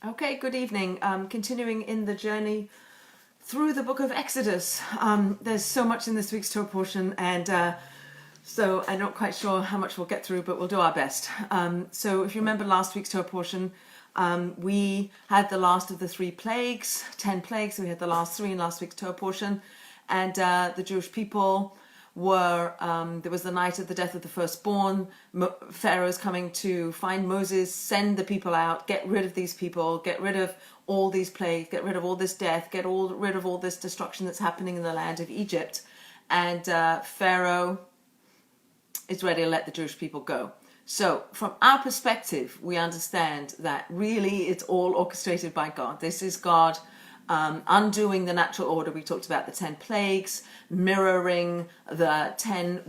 Okay, good evening. Continuing in the journey through the book of Exodus. There's so much in this week's Torah portion, and so I'm not quite sure how much we'll get through, but we'll do our best. So if you remember last week's Torah portion, we had the last of the 3 plagues, 10 plagues. So we had the last 3 in last week's Torah portion, and the Jewish people were, there was the night of the death of the firstborn. Pharaoh's coming to find Moses, send the people out, get rid of these people, get rid of all these plagues, get rid of all this death, rid of all this destruction that's happening in the land of Egypt. And Pharaoh is ready to let the Jewish people go. So from our perspective, we understand that really it's all orchestrated by God. This is God undoing the natural order. We talked about the 10 plagues, mirroring the 10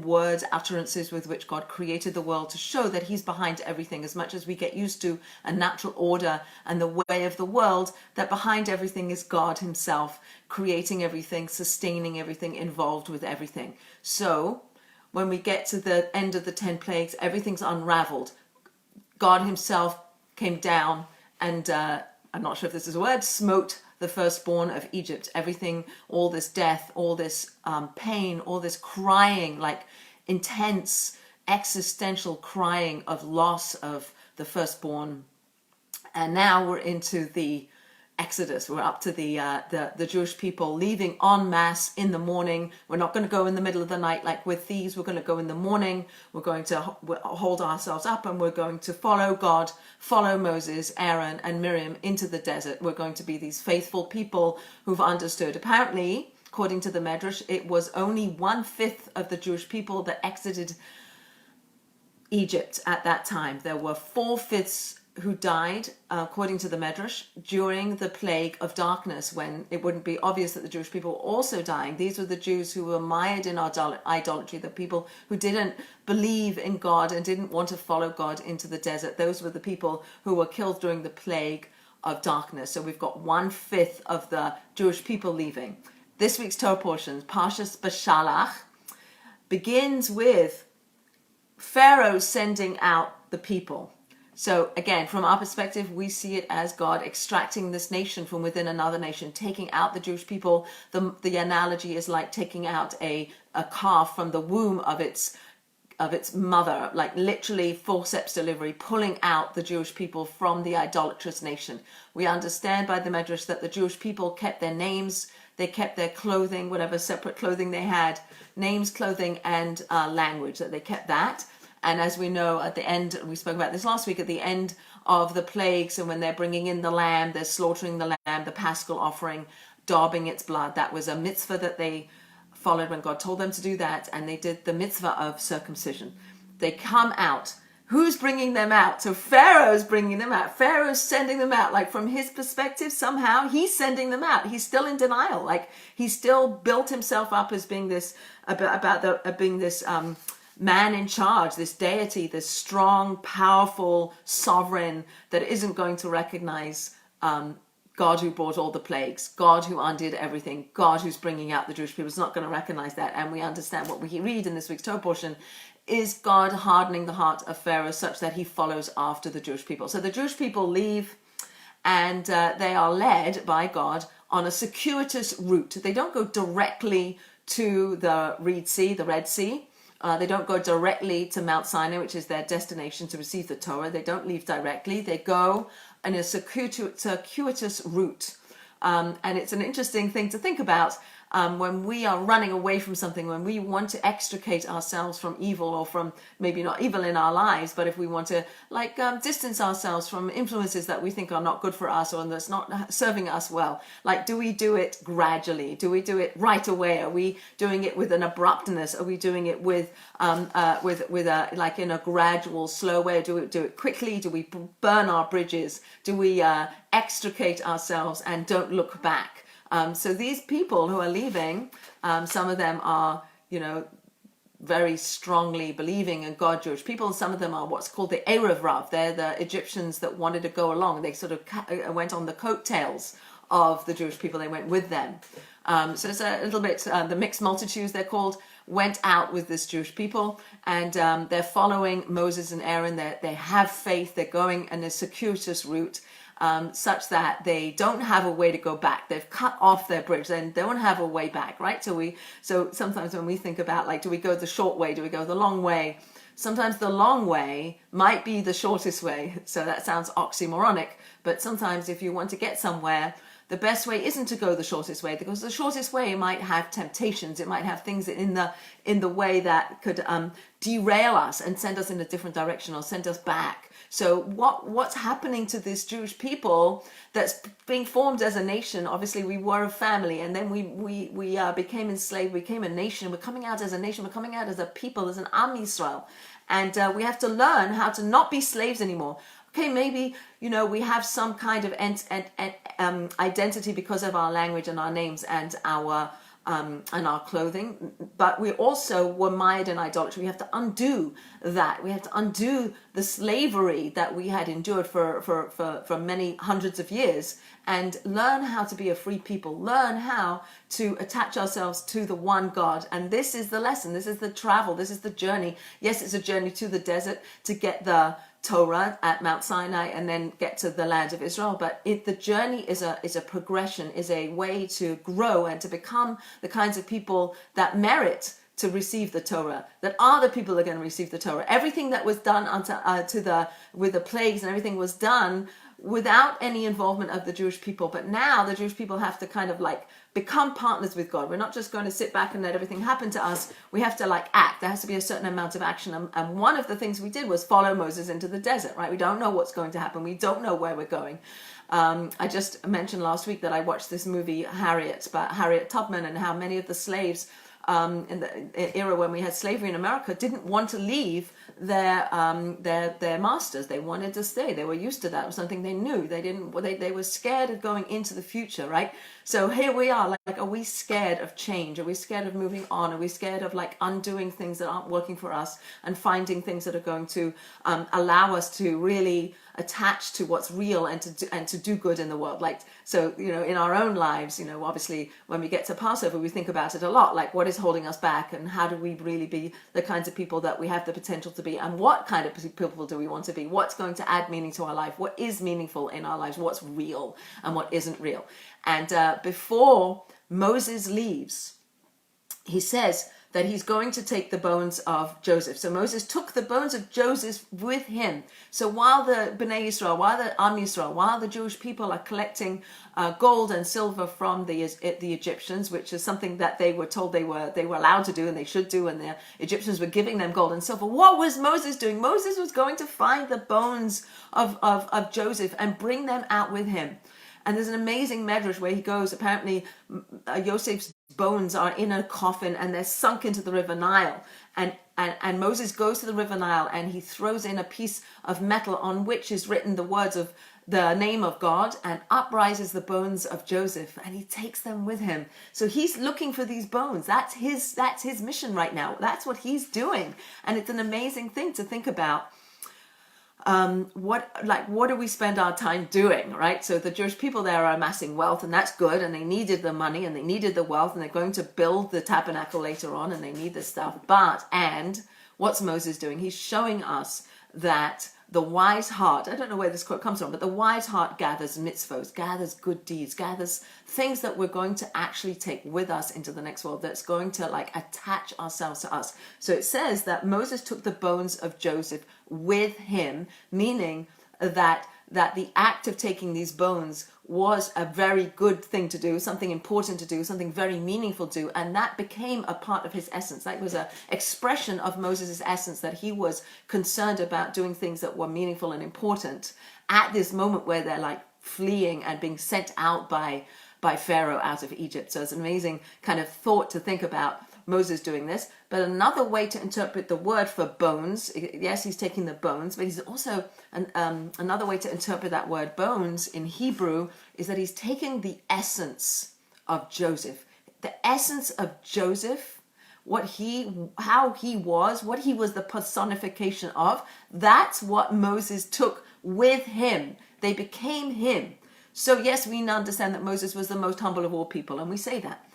words, utterances with which God created the world to show that he's behind everything. As much as we get used to a natural order and the way of the world, that behind everything is God himself, creating everything, sustaining everything, involved with everything. So when we get to the end of the 10 plagues, everything's unraveled. God himself came down and I'm not sure if this is a word, smote the firstborn of Egypt. Everything, all this death, all this pain, all this crying, like intense existential crying of loss of the firstborn. And now we're into the Exodus. We're up to the Jewish people leaving en masse in the morning. We're not going to go in the middle of the night like with thieves. We're going to go in the morning. We're going to hold ourselves up and we're going to follow God, follow Moses, Aaron and Miriam into the desert. We're going to be these faithful people who've understood. Apparently, according to the Medrash, it was only 1/5 of the Jewish people that exited Egypt at that time. There were 4/5 who died, according to the Medrash, during the plague of darkness, when it wouldn't be obvious that the Jewish people were also dying. These were the Jews who were mired in idolatry, the people who didn't believe in God and didn't want to follow God into the desert. Those were the people who were killed during the plague of darkness. So we've got 1/5 of the Jewish people leaving. This week's Torah portion, Parshat Beshalach, begins with Pharaoh sending out the people. So again, from our perspective, we see it as God extracting this nation from within another nation, taking out the Jewish people. The analogy is like taking out a calf from the womb of its mother, like literally forceps delivery, pulling out the Jewish people from the idolatrous nation. We understand by the Medrash that the Jewish people kept their names, they kept their clothing, whatever separate clothing they had, names, clothing, and language, that they kept that. And as we know, at the end, we spoke about this last week, at the end of the plagues, and when they're bringing in the lamb, they're slaughtering the lamb, the paschal offering, daubing its blood. That was a mitzvah that they followed when God told them to do that, and they did the mitzvah of circumcision. They come out. Who's bringing them out? So Pharaoh's bringing them out. Pharaoh's sending them out. Like from his perspective, somehow he's sending them out. He's still in denial. Like he still built himself up as being this, being this man in charge, this deity, this strong, powerful sovereign that isn't going to recognize God who brought all the plagues, God who undid everything, God who's bringing out the Jewish people. Is not going to recognize that. And we understand what we read in this week's Torah portion is God hardening the heart of Pharaoh such that he follows after the Jewish people. So the Jewish people leave and they are led by God on a circuitous route. They don't go directly to the Red Sea. They don't go directly to Mount Sinai, which is their destination to receive the Torah. They don't leave directly. They go in a circuitous route. And it's an interesting thing to think about when we are running away from something, when we want to extricate ourselves from evil, or from maybe not evil in our lives, but if we want to distance ourselves from influences that we think are not good for us or that's not serving us well. Like, do we do it gradually? Do we do it right away? Are we doing it with an abruptness? Are we doing it with like in a gradual, slow way? Do we do it quickly? Do we burn our bridges? Do we extricate ourselves and don't look back? So these people who are leaving, some of them are, very strongly believing in God, Jewish people. Some of them are what's called the Erev Rav. They're the Egyptians that wanted to go along. They sort of went on the coattails of the Jewish people. They went with them. So it's a little bit the mixed multitudes, they're called. went out with this Jewish people, and they're following Moses and Aaron. They have faith. They're going in a circuitous route, such that they don't have a way to go back. They've cut off their bridge. They don't have a way back, right? So sometimes when we think about, like, do we go the short way? Do we go the long way? Sometimes the long way might be the shortest way. So that sounds oxymoronic, but sometimes if you want to get somewhere, the best way isn't to go the shortest way, because the shortest way might have temptations. It might have things in the way that could derail us and send us in a different direction or send us back. So what's happening to this Jewish people that's being formed as a nation? Obviously, we were a family, and then we became enslaved. We became a nation. We're coming out as a nation. We're coming out as a people, as an Am Yisrael, and we have to learn how to not be slaves anymore. Okay, maybe, we have some kind of identity because of our language and our names and our clothing, but we also were mired in idolatry. We have to undo that. We have to undo the slavery that we had endured for many hundreds of years, and learn how to be a free people. Learn how to attach ourselves to the one God. And this is the lesson. This is the travel. This is the journey. Yes, it's a journey to the desert to get the Torah at Mount Sinai and then get to the land of Israel, but the journey is a progression, is a way to grow and to become the kinds of people that merit to receive the Torah, that are the people that are going to receive the Torah. Everything that was done with the plagues and everything was done without any involvement of the Jewish people. But now the Jewish people have to kind of like become partners with God. We're not just going to sit back and let everything happen to us. We have to like act. There has to be a certain amount of action. And one of the things we did was follow Moses into the desert, right? We don't know what's going to happen. We don't know where we're going. I just mentioned last week that I watched this movie Harriet, about Harriet Tubman, and how many of the slaves in the era when we had slavery in America didn't want to leave their masters. They wanted to stay. They were used to that. It was something they knew. They were scared of going into the future, right? So here we are, like, are we scared of change? Are we scared of moving on? Are we scared of like undoing things that aren't working for us and finding things that are going to allow us to really attach to what's real and to do good in the world? Like, so, in our own lives, obviously when we get to Passover, we think about it a lot, like what is holding us back, and how do we really be the kinds of people that we have the potential to be, and what kind of people do we want to be? What's going to add meaning to our life? What is meaningful in our lives? What's real and what isn't real? And before Moses leaves, he says that he's going to take the bones of Joseph. So Moses took the bones of Joseph with him. So while the Bnei Yisrael, while the Am Yisrael, while the Jewish people are collecting gold and silver from the Egyptians, which is something that they were told they were allowed to do and they should do, and the Egyptians were giving them gold and silver, what was Moses doing? Moses was going to find the bones of Joseph and bring them out with him. And there's an amazing medrash where he goes, apparently Joseph's bones are in a coffin and they're sunk into the river Nile. And Moses goes to the river Nile and he throws in a piece of metal on which is written the words of the name of God, and uprises the bones of Joseph, and he takes them with him. So he's looking for these bones. That's his mission right now. That's what he's doing. And it's an amazing thing to think about. What do we spend our time doing, right? So the Jewish people there are amassing wealth, and that's good, and they needed the money and they needed the wealth, and they're going to build the tabernacle later on, and they need this stuff. And what's Moses doing? He's showing us that the wise heart, I don't know where this quote comes from, but the wise heart gathers mitzvos, gathers good deeds, gathers things that we're going to actually take with us into the next world, that's going to like attach ourselves to us. So it says that Moses took the bones of Joseph with him, meaning that the act of taking these bones was a very good thing to do, something important to do, something very meaningful to do, and that became a part of his essence. That was an expression of Moses' essence, that he was concerned about doing things that were meaningful and important at this moment where they're like fleeing and being sent out by Pharaoh out of Egypt. So it's an amazing kind of thought to think about Moses doing this. But another way to interpret the word for bones, yes, he's taking the bones, but he's also another way to interpret that word bones in Hebrew is that he's taking the essence of Joseph. The essence of Joseph, how he was, what he was the personification of, that's what Moses took with him. They became him. So yes, we understand that Moses was the most humble of all people, and we say that.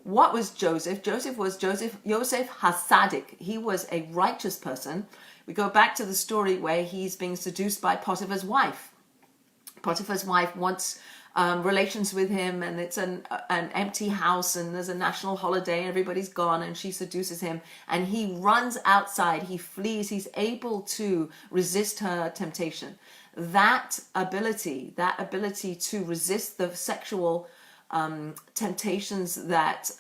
what was Joseph? Joseph was Yosef Hasadik. He was a righteous person. We go back to the story where he's being seduced by Potiphar's wife. Potiphar's wife wants relations with him, and it's an empty house, and there's a national holiday, and everybody's gone, and she seduces him, and he runs outside, he flees, he's able to resist her temptation. That ability to resist the sexual temptations that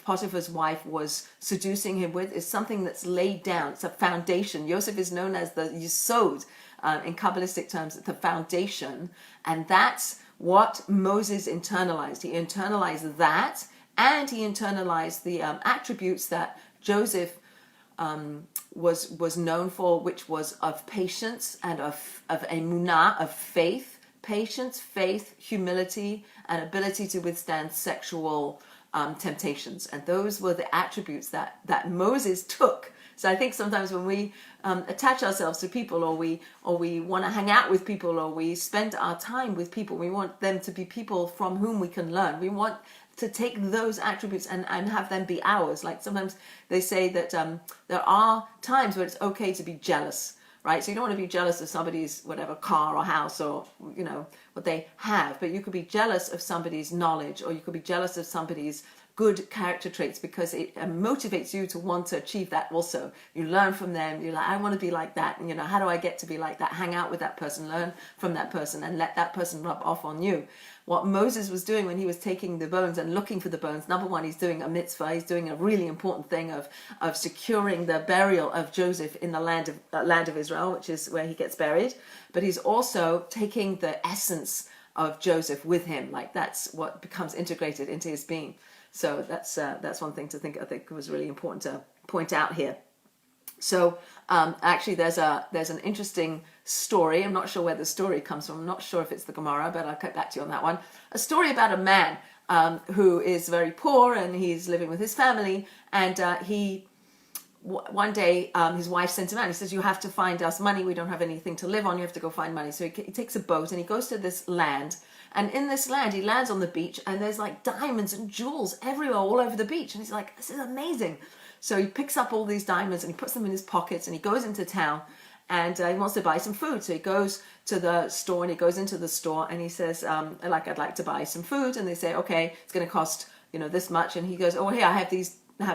Potiphar's wife was seducing him with is something that's laid down. It's a foundation. Yosef is known as the Yisod in Kabbalistic terms, the foundation, and that's what Moses internalized. He internalized that, and he internalized the attributes that Joseph was known for, which was of patience and of emunah, of faith. Patience, faith, humility, and ability to withstand sexual temptations. And those were the attributes that Moses took. So I think sometimes when we attach ourselves to people, or we want to hang out with people, or we spend our time with people, we want them to be people from whom we can learn. We want to take those attributes and have them be ours. Like sometimes they say that there are times where it's okay to be jealous. Right, so you don't want to be jealous of somebody's whatever car or house or what they have, but you could be jealous of somebody's knowledge, or you could be jealous of somebody's good character traits, because it motivates you to want to achieve that also. You learn from them. You're like, I want to be like that, and how do I get to be like that? Hang out with that person, learn from that person, and let that person rub off on you. What Moses was doing when he was taking the bones and looking for the bones, number one, he's doing a mitzvah. He's doing a really important thing of securing the burial of Joseph in the land of Israel, which is where he gets buried. But he's also taking the essence of Joseph with him. Like that's what becomes integrated into his being. So that's one thing I think was really important to point out here. So actually there's an interesting story. I'm not sure where the story comes from. I'm not sure if it's the Gemara, but I'll get back to you on that one. A story about a man who is very poor, and he's living with his family, and one day his wife sent him out. He says, you have to find us money. We don't have anything to live on. You have to go find money. So he takes a boat and he goes to this land. And in this land, he lands on the beach, and there's like diamonds and jewels everywhere, all over the beach. And he's like, this is amazing. So he picks up all these diamonds and he puts them in his pockets, and he goes into town, and he wants to buy some food. So he goes to the store, and he goes into the store, and he says, I'd like to buy some food. And they say, okay, it's going to cost, this much. And he goes, oh, here, I have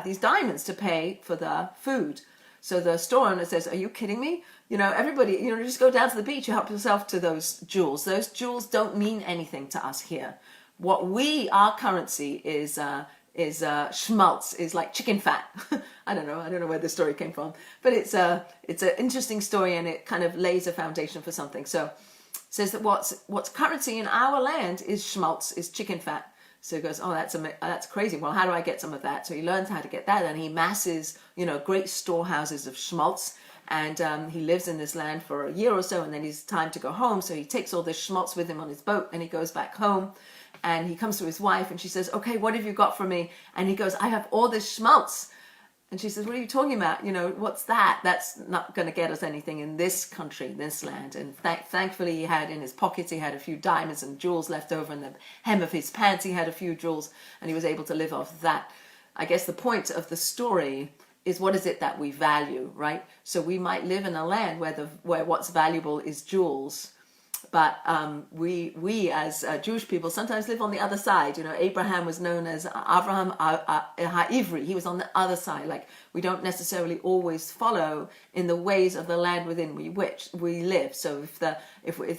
these diamonds to pay for the food. So the store owner says, are you kidding me? Everybody, just go down to the beach, you help yourself to those jewels. Those jewels don't mean anything to us here. Our currency is schmaltz, is like chicken fat. I don't know where the story came from, but it's an interesting story, and it kind of lays a foundation for something. So it says that what's currency in our land is schmaltz, is chicken fat. So he goes, oh, that's crazy. Well, how do I get some of that? So he learns how to get that, and he masses, great storehouses of schmaltz. And he lives in this land for a year or so, and then it's time to go home. So he takes all this schmaltz with him on his boat, and he goes back home. And he comes to his wife, and she says, okay, what have you got for me? And he goes, I have all this schmaltz. And she says, what are you talking about? What's that? That's not going to get us anything in this country, this land. And thankfully, he had in his pockets, he had a few diamonds and jewels left over. In the hem of his pants, he had a few jewels, and he was able to live off that. I guess the point of the story is, what is it that we value, right? So we might live in a land where what's valuable is jewels, but we as Jewish people sometimes live on the other side. Abraham was known as Avraham HaIvri. He was on the other side. Like, we don't necessarily always follow in the ways of the land within which we live. So if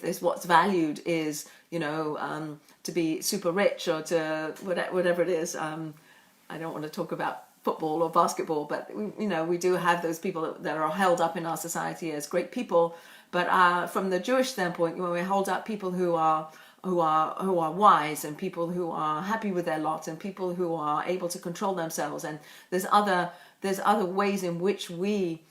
this what's valued is to be super rich, or to whatever it is, I don't want to talk about football or basketball, but we do have those people that are held up in our society as great people. But from the Jewish standpoint, we hold up people who are wise, and people who are happy with their lot, and people who are able to control themselves. And there's other ways in which we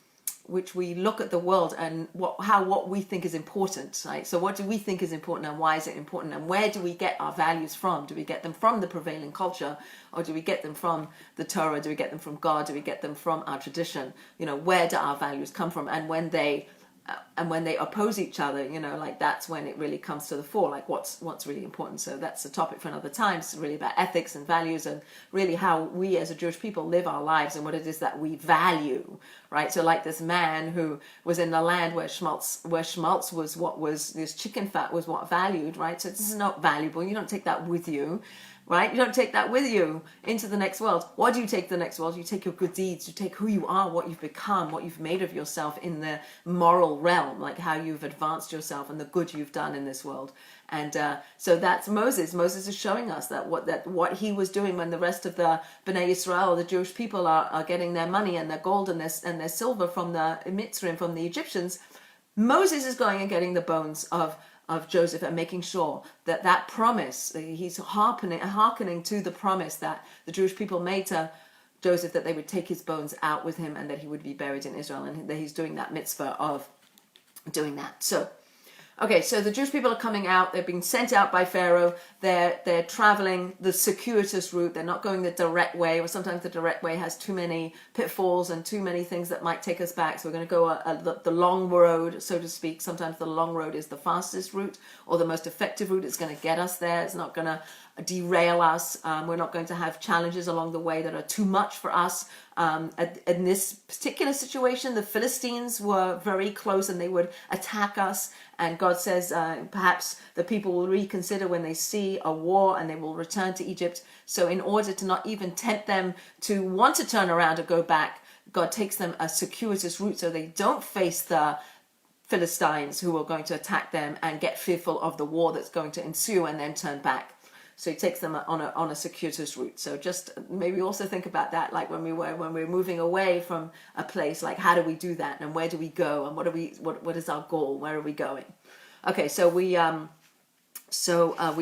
look at the world, and what we think is important, right? So what do we think is important, and why is it important, and where do we get our values from? Do we get them from the prevailing culture, or do we get them from the Torah? Do we get them from God? Do we get them from our tradition? Where do our values come from? And when they and when they oppose each other, like that's when it really comes to the fore, like what's really important. So that's a topic for another time. It's really about ethics and values, and really how we as a Jewish people live our lives and what it is that we value, right? So like this man who was in the land where schmaltz was what was, this chicken fat was what valued, right? So this is not valuable. You don't take that with you. Right? You don't take that with you into the next world. What do you take the next world? You take your good deeds. You take who you are, what you've become, what you've made of yourself in the moral realm, like how you've advanced yourself and the good you've done in this world. And so that's Moses. Moses is showing us that what he was doing when the rest of the Bnei Israel, the Jewish people, are getting their money and their gold and their silver from the Mitzrayim, from the Egyptians. Moses is going and getting the bones of Joseph and making sure that promise, he's hearkening to the promise that the Jewish people made to Joseph, that they would take his bones out with him and that he would be buried in Israel, and that he's doing that mitzvah of doing that. So the Jewish people are coming out. They're being sent out by Pharaoh. They're traveling the circuitous route. They're not going the direct way, or sometimes the direct way has too many pitfalls and too many things that might take us back. So we're going to go the long road, so to speak. Sometimes the long road is the fastest route or the most effective route. It's going to get us there. It's not going to derail us. We're not going to have challenges along the way that are too much for us. In this particular situation, the Philistines were very close and they would attack us. And God says perhaps the people will reconsider when they see a war and they will return to Egypt. So in order to not even tempt them to want to turn around or go back, God takes them a circuitous route so they don't face the Philistines who are going to attack them and get fearful of the war that's going to ensue and then turn back. So he takes them on a circuitous route. So just maybe also think about that, like when we're moving away from a place, like how do we do that, and where do we go, and what is our goal? Where are we going? Okay, so we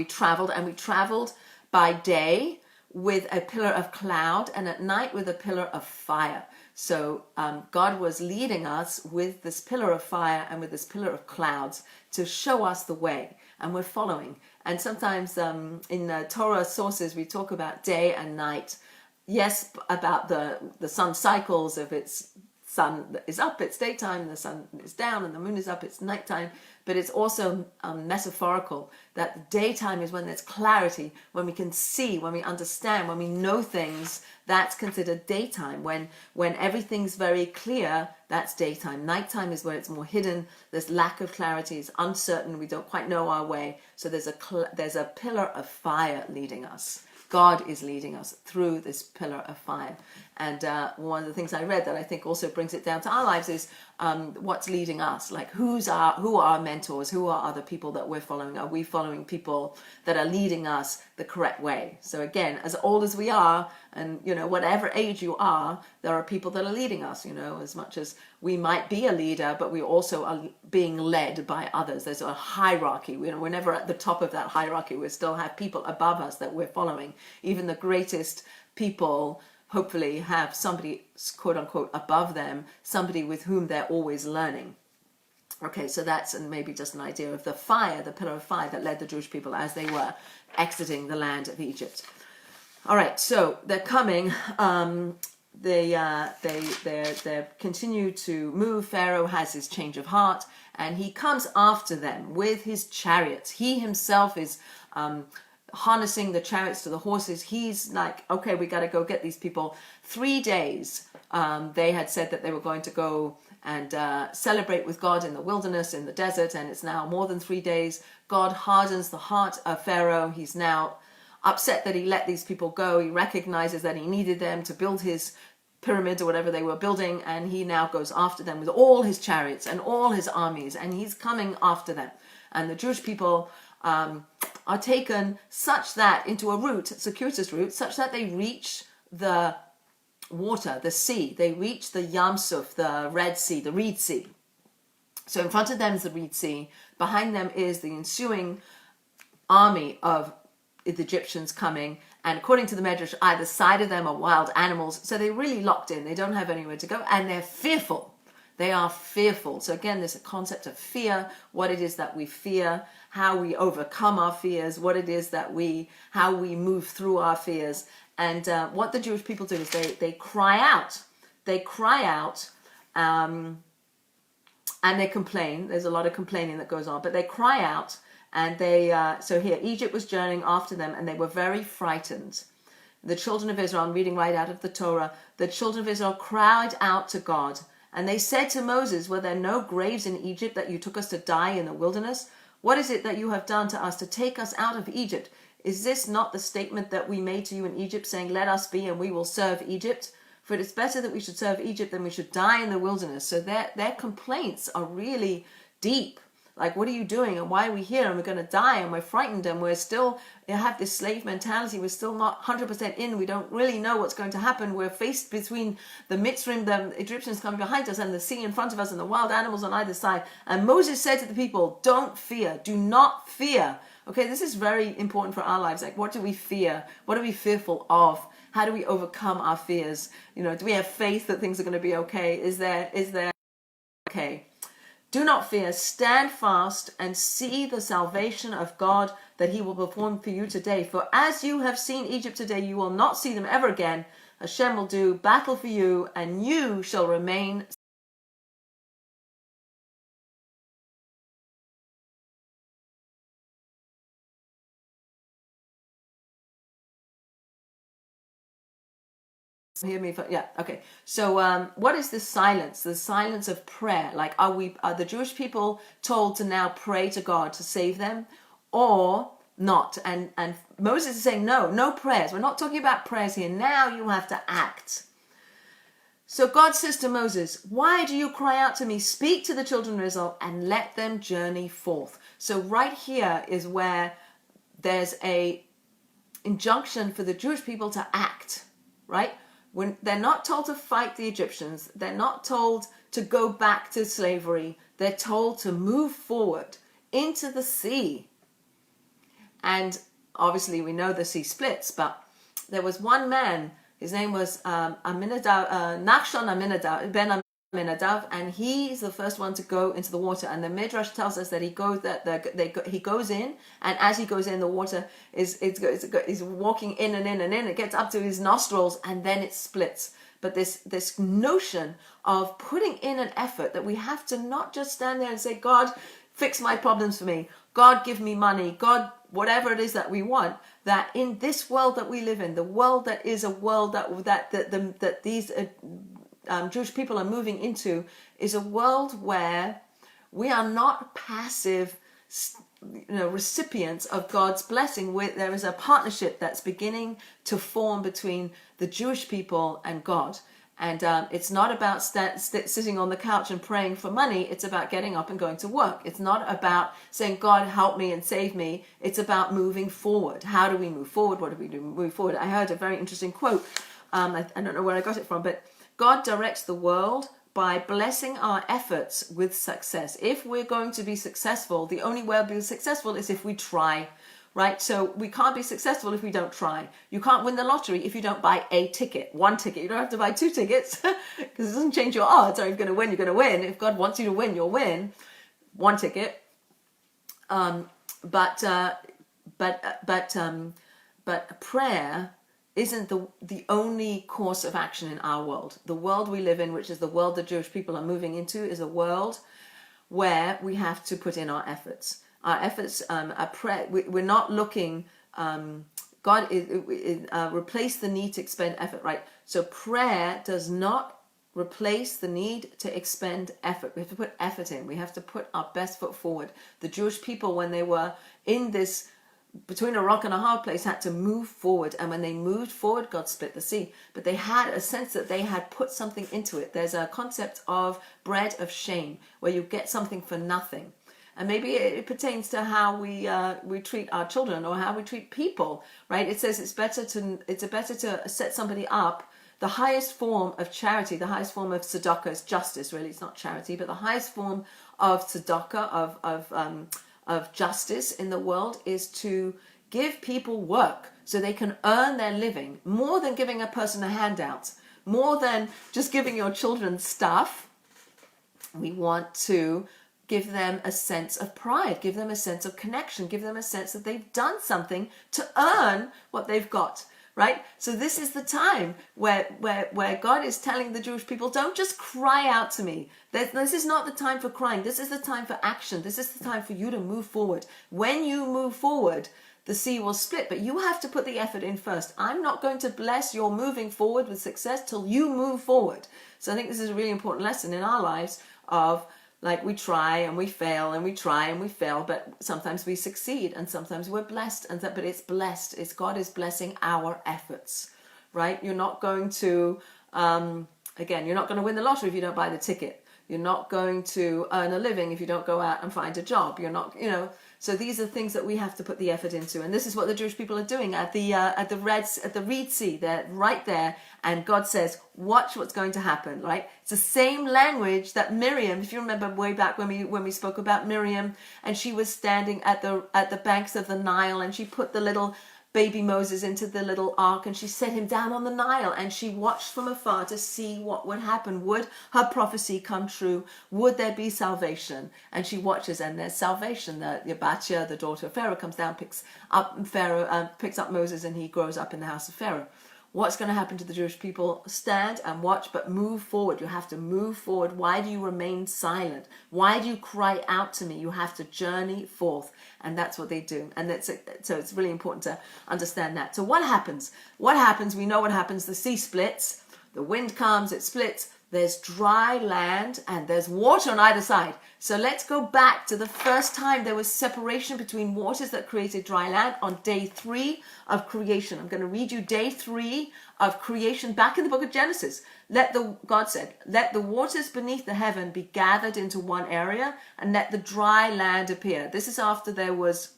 traveled by day with a pillar of cloud, and at night with a pillar of fire. So God was leading us with this pillar of fire and with this pillar of clouds to show us the way, and we're following. And sometimes in Torah sources we talk about day and night. Yes, about the sun cycles. If it's sun is up, it's daytime, the sun is down, and the moon is up, it's nighttime. But it's also metaphorical, that the daytime is when there's clarity, when we can see, when we understand, when we know things. That's considered daytime. When everything's very clear, that's daytime. Nighttime is where it's more hidden. There's lack of clarity. It's uncertain. We don't quite know our way. So there's a pillar of fire leading us. God is leading us through this pillar of fire. And one of the things I read that I think also brings it down to our lives is what's leading us. Like who are our mentors? Who are other people that we're following? Are we following people that are leading us the correct way? So again, as old as we are, and whatever age you are, there are people that are leading us. As much as we might be a leader, but we also are being led by others. There's a hierarchy. We're never at the top of that hierarchy. We still have people above us that we're following. Even the greatest people hopefully have somebody, quote unquote, above them, somebody with whom they're always learning. Okay, so that's maybe just an idea of the fire, the pillar of fire that led the Jewish people as they were exiting the land of Egypt. All right, so they're coming. They continue to move. Pharaoh has his change of heart, and he comes after them with his chariots. He himself is harnessing the chariots to the horses. He's like, okay, we got to go get these people. 3 days they had said that they were going to go and celebrate with God in the wilderness, in the desert, and it's now more than 3 days. God hardens the heart of Pharaoh. He's now upset that he let these people go. He recognizes that he needed them to build his pyramids or whatever they were building, and he now goes after them with all his chariots and all his armies, and he's coming after them. And the Jewish people are taken such that into a route, circuitous route, such that they reach the water, the sea. They reach the Yam Suf, the Red Sea, the Reed Sea. So in front of them is the Reed Sea. Behind them is the ensuing army of the Egyptians coming, and according to the Medrash, either side of them are wild animals. So they're really locked in. They don't have anywhere to go, and they're fearful. They are fearful. So again, there's a concept of fear, what it is that we fear, how we overcome our fears, what it is that how we move through our fears. And what the Jewish people do is they cry out. They cry out and they complain. There's a lot of complaining that goes on, but they cry out, and so here, Egypt was journeying after them, and they were very frightened. The children of Israel, I'm reading right out of the Torah, the children of Israel cried out to God, and they said to Moses, were there no graves in Egypt that you took us to die in the wilderness? What is it that you have done to us to take us out of Egypt? Is this not the statement that we made to you in Egypt, saying, let us be and we will serve Egypt? For it is better that we should serve Egypt than we should die in the wilderness. So their complaints are really deep. Like, what are you doing? And why are we here? And we're going to die, and we're frightened, and we're still have this slave mentality. We're still not 100% in. We don't really know what's going to happen. We're faced between the Mitzrayim, the Egyptians coming behind us, and the sea in front of us, and the wild animals on either side. And Moses said to the people, don't fear. Do not fear. Okay, this is very important for our lives. Like, what do we fear? What are we fearful of? How do we overcome our fears? Do we have faith that things are going to be okay? Is there okay? Do not fear, stand fast and see the salvation of God that he will perform for you today. For as you have seen Egypt today, you will not see them ever again. Hashem will do battle for you, and you shall remain. Hear me? Yeah. Okay. So, what is this silence? The silence of prayer. Like, are the Jewish people told to now pray to God to save them, or not? And Moses is saying, no prayers. We're not talking about prayers here. Now you have to act. So God says to Moses, why do you cry out to me? Speak to the children of Israel and let them journey forth. So right here is where there's a injunction for the Jewish people to act, right? When they're not told to fight the Egyptians, they're not told to go back to slavery. They're told to move forward into the sea. And obviously we know the sea splits, but there was one man, his name was Nachshon ben Aminadav, and he's the first one to go into the water. And the Midrash tells us that he goes in, and as he goes in, the water is walking in and in and in. It gets up to his nostrils, and then it splits. But this notion of putting in an effort, that we have to not just stand there and say, God, fix my problems for me. God, give me money. God, whatever it is that we want, that in this world that we live in, the world that is a world that these Jewish people are moving into, is a world where we are not passive recipients of God's blessing. There is a partnership that's beginning to form between the Jewish people and God. And it's not about sitting on the couch and praying for money. It's about getting up and going to work. It's not about saying, God, help me and save me. It's about moving forward. How do we move forward? What do we do to move forward? I heard a very interesting quote. I don't know where I got it from, but God directs the world by blessing our efforts with success. If we're going to be successful, the only way we'll be successful is if we try. Right? So we can't be successful if we don't try. You can't win the lottery if you don't buy a ticket, one ticket. You don't have to buy two tickets because it doesn't change your odds. Are you going to win? You're going to win. If God wants you to win, you'll win. One ticket. But prayer isn't the only course of action in our world. The world we live in, which is the world the Jewish people are moving into, is a world where we have to put in our efforts. Our efforts are prayer. We're not looking. God replace the need to expend effort, right? So prayer does not replace the need to expend effort. We have to put effort in. We have to put our best foot forward. The Jewish people, when they were in this between a rock and a hard place, had to move forward. And when they moved forward, God split the sea. But they had a sense that they had put something into it. There's a concept of bread of shame, where you get something for nothing. And maybe it pertains to how we treat our children or how we treat people, right? It says it's better to set somebody up. The highest form of charity, the highest form of tzedakah is justice. Really, it's not charity, but the highest form of tzedakah, of justice in the world, is to give people work so they can earn their living. More than giving a person a handout, more than just giving your children stuff. We want to give them a sense of pride, give them a sense of connection, give them a sense that they've done something to earn what they've got. right? So this is the time where God is telling the Jewish people, don't just cry out to me. This is not the time for crying. This is the time for action. This is the time for you to move forward. When you move forward, the sea will split, but you have to put the effort in first. I'm not going to bless your moving forward with success till you move forward. So I think this is a really important lesson in our lives of, like, we try and we fail and we try and we fail, but sometimes we succeed and sometimes we're blessed. But it's blessed. It's God is blessing our efforts, right? You're not going to, again, you're not going to win the lottery if you don't buy the ticket. You're not going to earn a living if you don't go out and find a job. You're not, so these are things that we have to put the effort into. And this is what the Jewish people are doing at the Reed Sea. They're right there. And God says, watch what's going to happen, right? It's the same language that Miriam, if you remember way back when we spoke about Miriam, and she was standing at the banks of the Nile, and she put the little baby Moses into the little ark, and she set him down on the Nile, and she watched from afar to see what would happen. Would her prophecy come true? Would there be salvation? And she watches, and there's salvation. The Yabatya, the daughter of Pharaoh, comes down, picks up Moses, and he grows up in the house of Pharaoh. What's going to happen to the Jewish people? Stand and watch, but move forward. You have to move forward. Why do you remain silent? Why do you cry out to me? You have to journey forth. And that's what they do. And so it's really important to understand that. So what happens? What happens? We know what happens. The sea splits. The wind comes. It splits. There's dry land and there's water on either side. So let's go back to the first time there was separation between waters that created dry land on day 3 of creation. I'm going to read you day 3 of creation back in the book of Genesis. God said, let the waters beneath the heaven be gathered into one area and let the dry land appear. This is after there was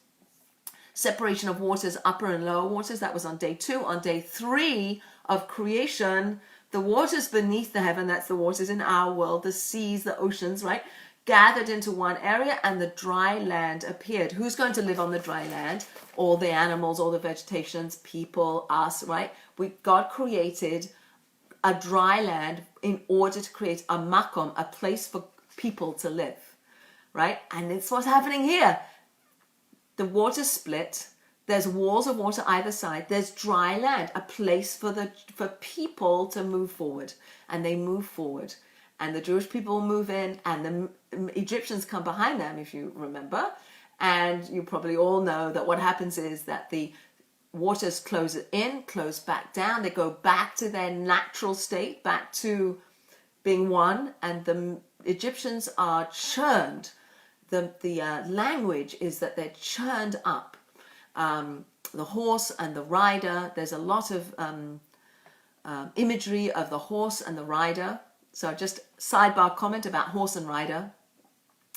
separation of waters, upper and lower waters. That was on day 2. On day 3 of creation, the waters beneath the heaven, that's the waters in our world, the seas, the oceans, right, gathered into one area, and the dry land appeared. Who's going to live on the dry land? All the animals, all the vegetations, people, us, right? God created a dry land in order to create a makom, a place for people to live, right? And it's what's happening here. The water split. There's walls of water either side. There's dry land, a place for people to move forward. And they move forward. And the Jewish people move in, and the Egyptians come behind them, if you remember. And you probably all know that what happens is that the waters close in, close back down. They go back to their natural state, back to being one. And the Egyptians are churned. The language is that they're churned up. The horse and the rider. There's a lot of imagery of the horse and the rider. So just sidebar comment about horse and rider.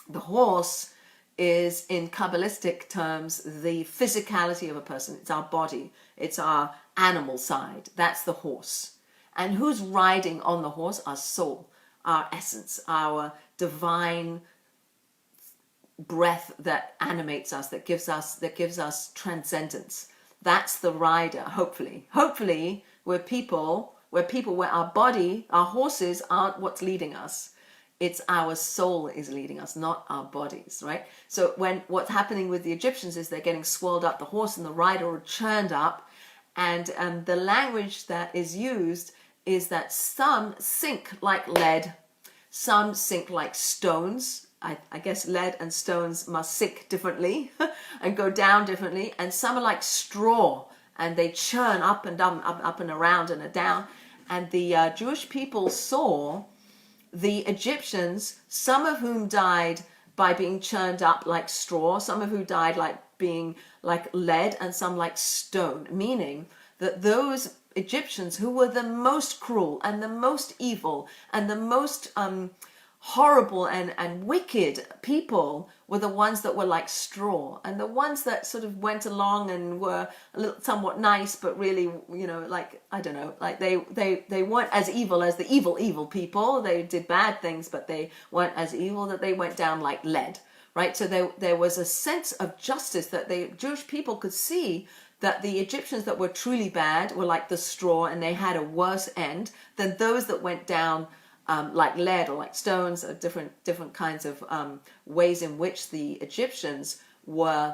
The horse is, in Kabbalistic terms, the physicality of a person. It's our body. It's our animal side. That's the horse. And who's riding on the horse? Our soul, our essence, our divine breath that animates us, that gives us transcendence. That's the rider. Hopefully we're people where our body, our horses aren't what's leading us. It's our soul is leading us, not our bodies, right? So what's happening with the Egyptians is they're getting swirled up. The horse and the rider are churned up, and the language that is used is that some sink like lead, some sink like stones. I guess lead and stones must sink differently and go down differently. And some are like straw, and they churn up and down, up and around and down. And the Jewish people saw the Egyptians, some of whom died by being churned up like straw, some of whom died like being like lead, and some like stone, meaning that those Egyptians who were the most cruel and the most evil and the most horrible and wicked people were the ones that were like straw, and the ones that sort of went along and were a little somewhat nice, but really, like, I don't know, like they weren't as evil as the evil people. They did bad things, but they weren't as evil, that they went down like lead, right? So there was a sense of justice that the Jewish people could see, that the Egyptians that were truly bad were like the straw, and they had a worse end than those that went down like lead or like stones, or different kinds of ways in which the Egyptians were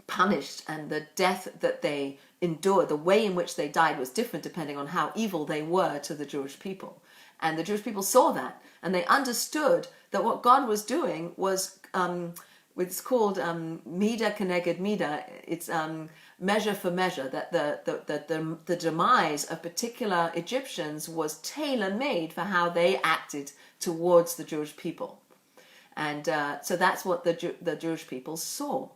punished, and the death that they endured, the way in which they died, was different depending on how evil they were to the Jewish people. And the Jewish people saw that, and they understood that what God was doing was, it's called Mida Keneged Mida. It's measure for measure. That the demise of particular Egyptians was tailor-made for how they acted towards the Jewish people. And so that's what the Jewish people saw.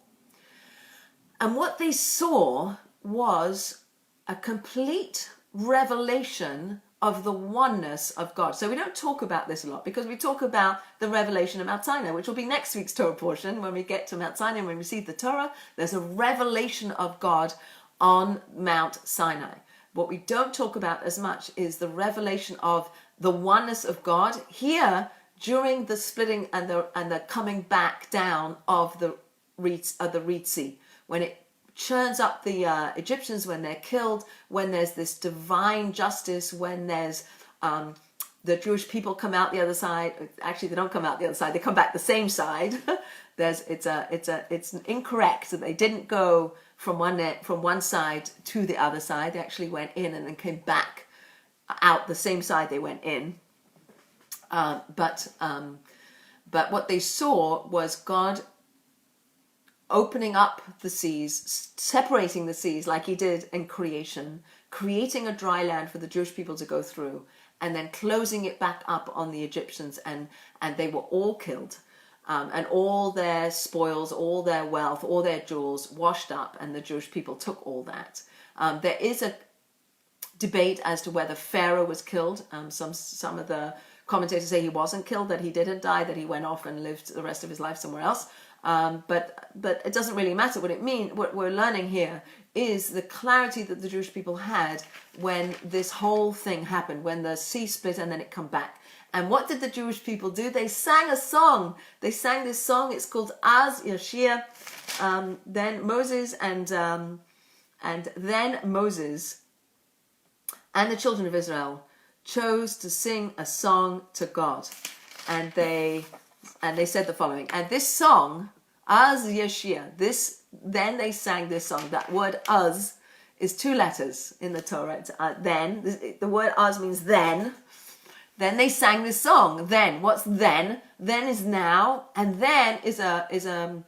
And what they saw was a complete revelation of the oneness of God. So we don't talk about this a lot, because we talk about the revelation of Mount Sinai, which will be next week's Torah portion. When we get to Mount Sinai, when we receive the Torah, there's a revelation of God on Mount Sinai. What we don't talk about as much is the revelation of the oneness of God here during the splitting and the coming back down of the Reed Sea, when it churns up the Egyptians, when they're killed, when there's this divine justice, when there's the Jewish people come out the other side. Actually, they don't come out the other side; they come back the same side. It's incorrect that they didn't go from one side to the other side. They actually went in and then came back out the same side they went in. But what they saw was God opening up the seas, separating the seas like he did in creation, creating a dry land for the Jewish people to go through, and then closing it back up on the Egyptians, and they were all killed, and all their spoils, all their wealth, all their jewels washed up, and the Jewish people took all that. There is a debate as to whether Pharaoh was killed. Some of the commentators say he wasn't killed, that he didn't die, that he went off and lived the rest of his life somewhere else. But it doesn't really matter. What we're learning here is the clarity that the Jewish people had when this whole thing happened, when the sea split and then it come back. And what did the Jewish people do? They sang a song. They sang this song. It's called Az Yashir. Then Moses and then Moses and the children of Israel chose to sing a song to God, and they said the following. And this song, Az Yashir, then they sang this song. That word Az is 2 letters in the Torah. It's, then the word Az means then. Then they sang this song. Then, what's then? Then is now, and then is an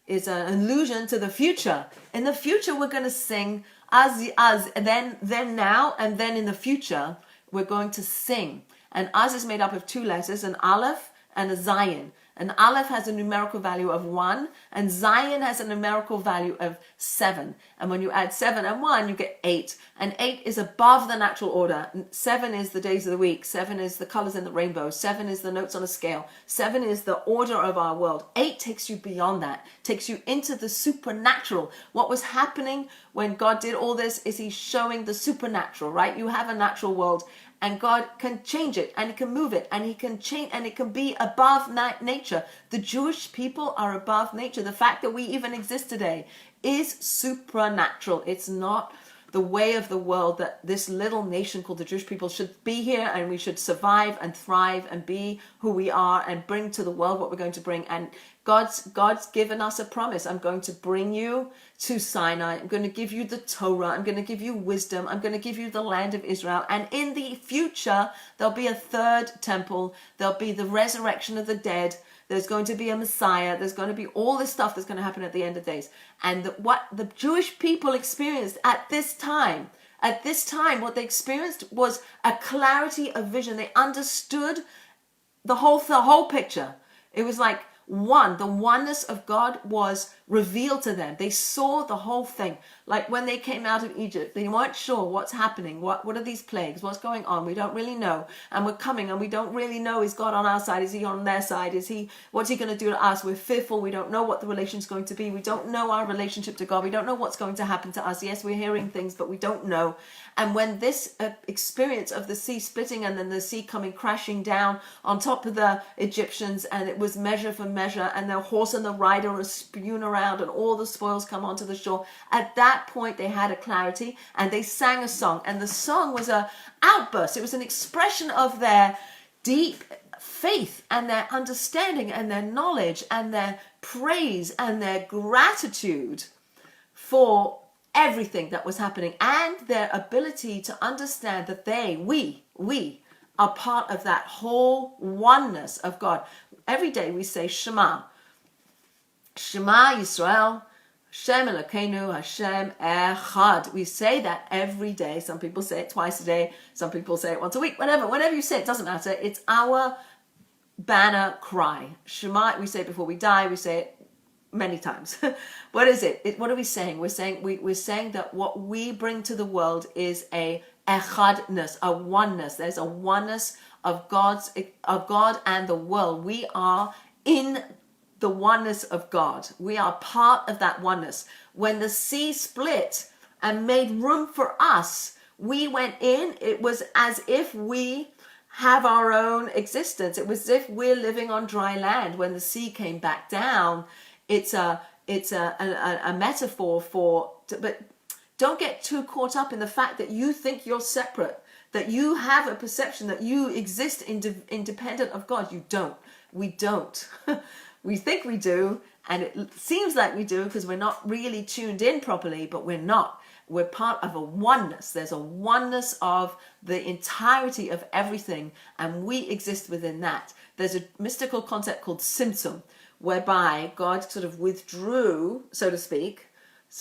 allusion to the future. In the future, we're going to sing Az, then now, and then in the future, we're going to sing. And Az is made up of 2 letters, an Aleph and a Zayin. An Aleph has a numerical value of 1, and Zayin has a numerical value of 7. And when you add 7 and 1, you get 8. And 8 is above the natural order. 7 is the days of the week. 7 is the colors in the rainbow. 7 is the notes on a scale. 7 is the order of our world. 8 takes you beyond that, takes you into the supernatural. What was happening when God did all this is he's showing the supernatural, right? You have a natural world, and God can change it, and he can move it, and he can change, and it can be above nature. The Jewish people are above nature. The fact that we even exist today is supernatural. It's not the way of the world that this little nation called the Jewish people should be here, and we should survive and thrive and be who we are and bring to the world what we're going to bring. And God's given us a promise. I'm going to bring you to Sinai. I'm going to give you the Torah. I'm going to give you wisdom. I'm going to give you the land of Israel. And in the future, there'll be a 3rd temple. There'll be the resurrection of the dead. There's going to be a Messiah. There's going to be all this stuff that's going to happen at the end of days. And what the Jewish people experienced at this time, what they experienced was a clarity of vision. They understood the whole picture. It was like the oneness of God was revealed to them. They saw the whole thing. Like when they came out of Egypt, they weren't sure what's happening. What are these plagues? What's going on? We don't really know. And we're coming, and we don't really know, is God on our side? Is he on their side? What's he going to do to us? We're fearful. We don't know what the relation's going to be. We don't know our relationship to God. We don't know what's going to happen to us. Yes, we're hearing things, but we don't know. And when this experience of the sea splitting and then the sea coming crashing down on top of the Egyptians, and it was measure for measure, and the horse and the rider are spewing around, and all the spoils come onto the shore. At that point, they had a clarity, and they sang a song. And the song was an outburst. It was an expression of their deep faith and their understanding and their knowledge and their praise and their gratitude for everything that was happening, and their ability to understand that we are part of that whole oneness of God. Every day we say Shema Yisrael, Hashem Elokeinu, Hashem Echad. We say that every day. Some people say it twice a day. Some people say it once a week. Whenever you say it, doesn't matter. It's our banner cry. Shema, we say it before we die. We say it many times. What is it? What are we saying? We're saying that what we bring to the world is a echadness, a oneness. There's a oneness of God and the world. We are in the oneness of God. We are part of that oneness. When the sea split and made room for us, we went in. It was as if we have our own existence. It was as if we're living on dry land. When the sea came back down, it's a metaphor for, but don't get too caught up in the fact that you think you're separate, that you have a perception that you exist independent of God. You don't. We don't. We think we do, and it seems like we do because we're not really tuned in properly, but we're not. We're part of a oneness. There's a oneness of the entirety of everything, and we exist within that. There's a mystical concept called Tzimtzum, whereby God sort of withdrew, so to speak,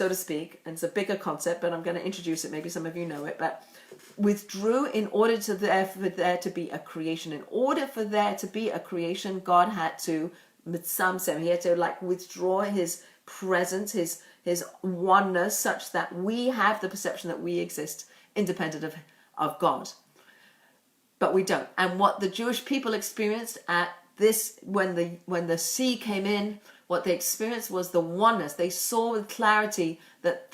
and it's a bigger concept, but I'm going to introduce it. Maybe some of you know it, but withdrew in order for there to be a creation. In order for there to be a creation, God had to mitzamsem. He had to withdraw his presence, his oneness, such that we have the perception that we exist independent of God. But we don't. And what the Jewish people experienced at this, when the sea came in, what they experienced was the oneness. They saw with clarity that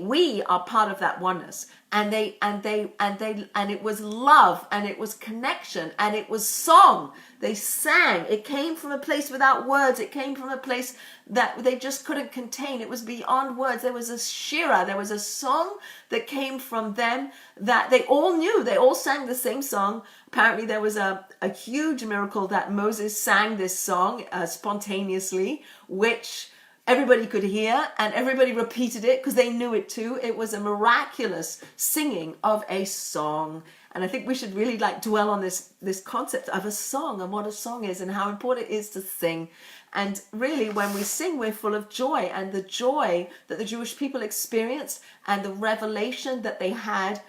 we are part of that oneness, and it was love, and it was connection, and it was song. They sang. It came from a place without words. It came from a place that they just couldn't contain. It was beyond words. There was a shira. There was a song that came from them that they all knew. They all sang the same song. Apparently there was a huge miracle that Moses sang this song spontaneously, which everybody could hear, and everybody repeated it because they knew it too. It was a miraculous singing of a song. And I think we should really dwell on this concept of a song, and what a song is, and how important it is to sing. And really, when we sing, we're full of joy, and the joy that the Jewish people experienced and the revelation that they had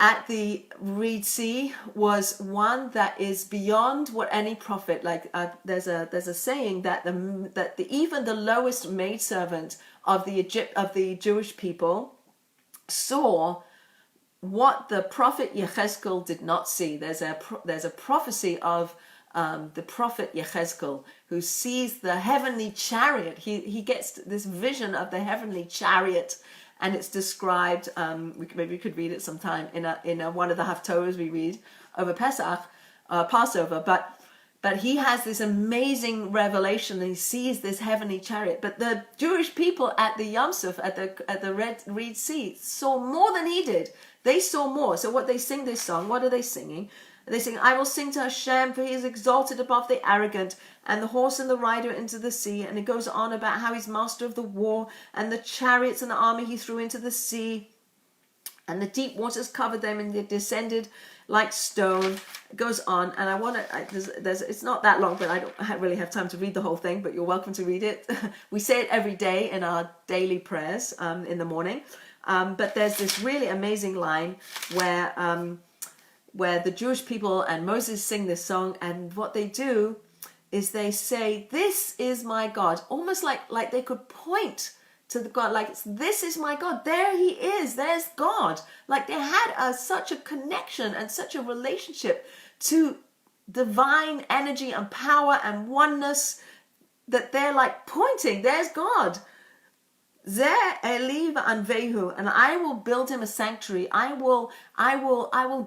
at the Red Sea was one that is beyond what any prophet, there's a saying that even the lowest maidservant of the Jewish people saw what the prophet Yechezkel did not see. There's a prophecy of the prophet Yechezkel, who sees the heavenly chariot. He gets this vision of the heavenly chariot, and it's described. Maybe we could read it sometime in one of the Haftorahs we read over Pesach, Passover. But he has this amazing revelation, and he sees this heavenly chariot. But the Jewish people at the Yam Suf, at the Red Sea, saw more than he did. They saw more. So what they sing this song, what are they singing? They sing, I will sing to Hashem, for he is exalted above the arrogant, and the horse and the rider into the sea. And it goes on about how he's master of the war, and the chariots and the army he threw into the sea. And the deep waters covered them, and they descended like stone. It goes on, and it's not that long, but I don't really have time to read the whole thing, but you're welcome to read it. We say it every day in our daily prayers in the morning. But there's this really amazing line where the Jewish people and Moses sing this song, and what they do is they say, this is my God, almost like they could point to the God, this is my God, there he is, there's God. They had such a connection and such a relationship to divine energy and power and oneness that they're pointing, there's God. Zeh Eli v'anvehu, and I will build him a sanctuary. I will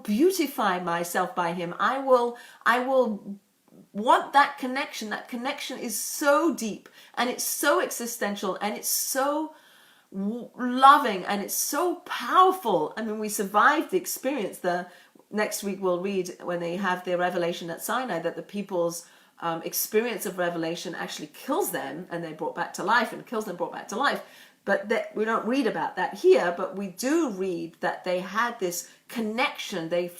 beautify myself by him. I will want that connection. That connection is so deep, and it's so existential, and it's so loving, and it's so powerful. I mean, we survived the experience. The next week we'll read when they have their revelation at Sinai that the people's experience of revelation actually kills them, and they're brought back to life, and kills them, brought back to life. But that we don't read about that here, but we do read that they had this connection. They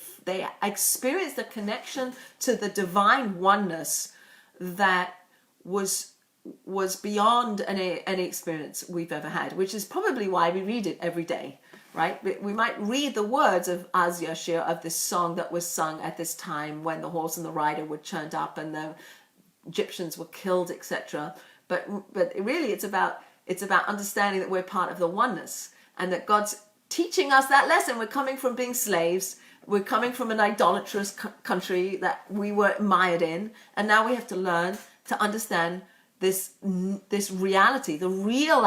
experienced a connection to the divine oneness that was beyond any experience we've ever had, which is probably why we read it every day, right? We might read the words of Az Yashir, of this song that was sung at this time when the horse and the rider were churned up and the Egyptians were killed, etc. But really it's about understanding that we're part of the oneness, and that God's teaching us that lesson. We're coming from being slaves. We're coming from an idolatrous country that we were mired in, and now we have to learn to understand this reality, the real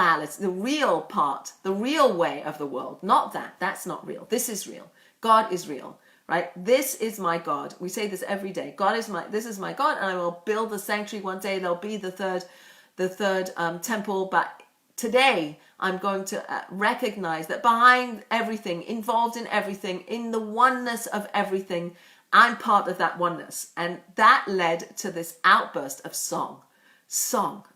part, the real way of the world. Not that's not real. This is real. God is real, right? This is my God. We say this every day. This is my God, and I will build the sanctuary one day. There'll be the third temple, but today I'm going to recognize that behind everything, involved in everything, in the oneness of everything, I'm part of that oneness. And that led to this outburst of song,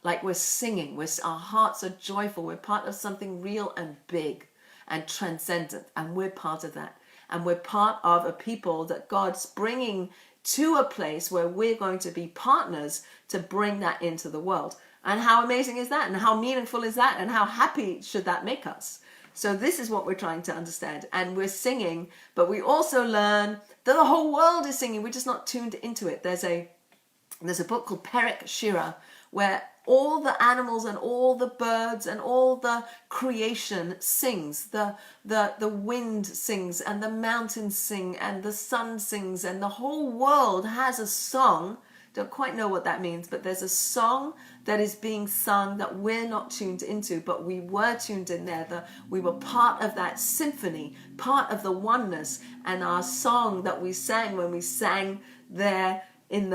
like we're singing, our hearts are joyful, we're part of something real and big and transcendent, and we're part of that. And we're part of a people that God's bringing to a place where we're going to be partners to bring that into the world. And how amazing is that? And how meaningful is that? And how happy should that make us? So this is what we're trying to understand. And we're singing, but we also learn that the whole world is singing. We're just not tuned into it. There's a book called Perek Shira, where all the animals and all the birds and all the creation sings. The wind sings, and the mountains sing, and the sun sings, and the whole world has a song. Don't quite know what that means, but there's a song that is being sung that we're not tuned into, but we were tuned in there. We were part of that symphony, part of the oneness, and our song that we sang when we sang there at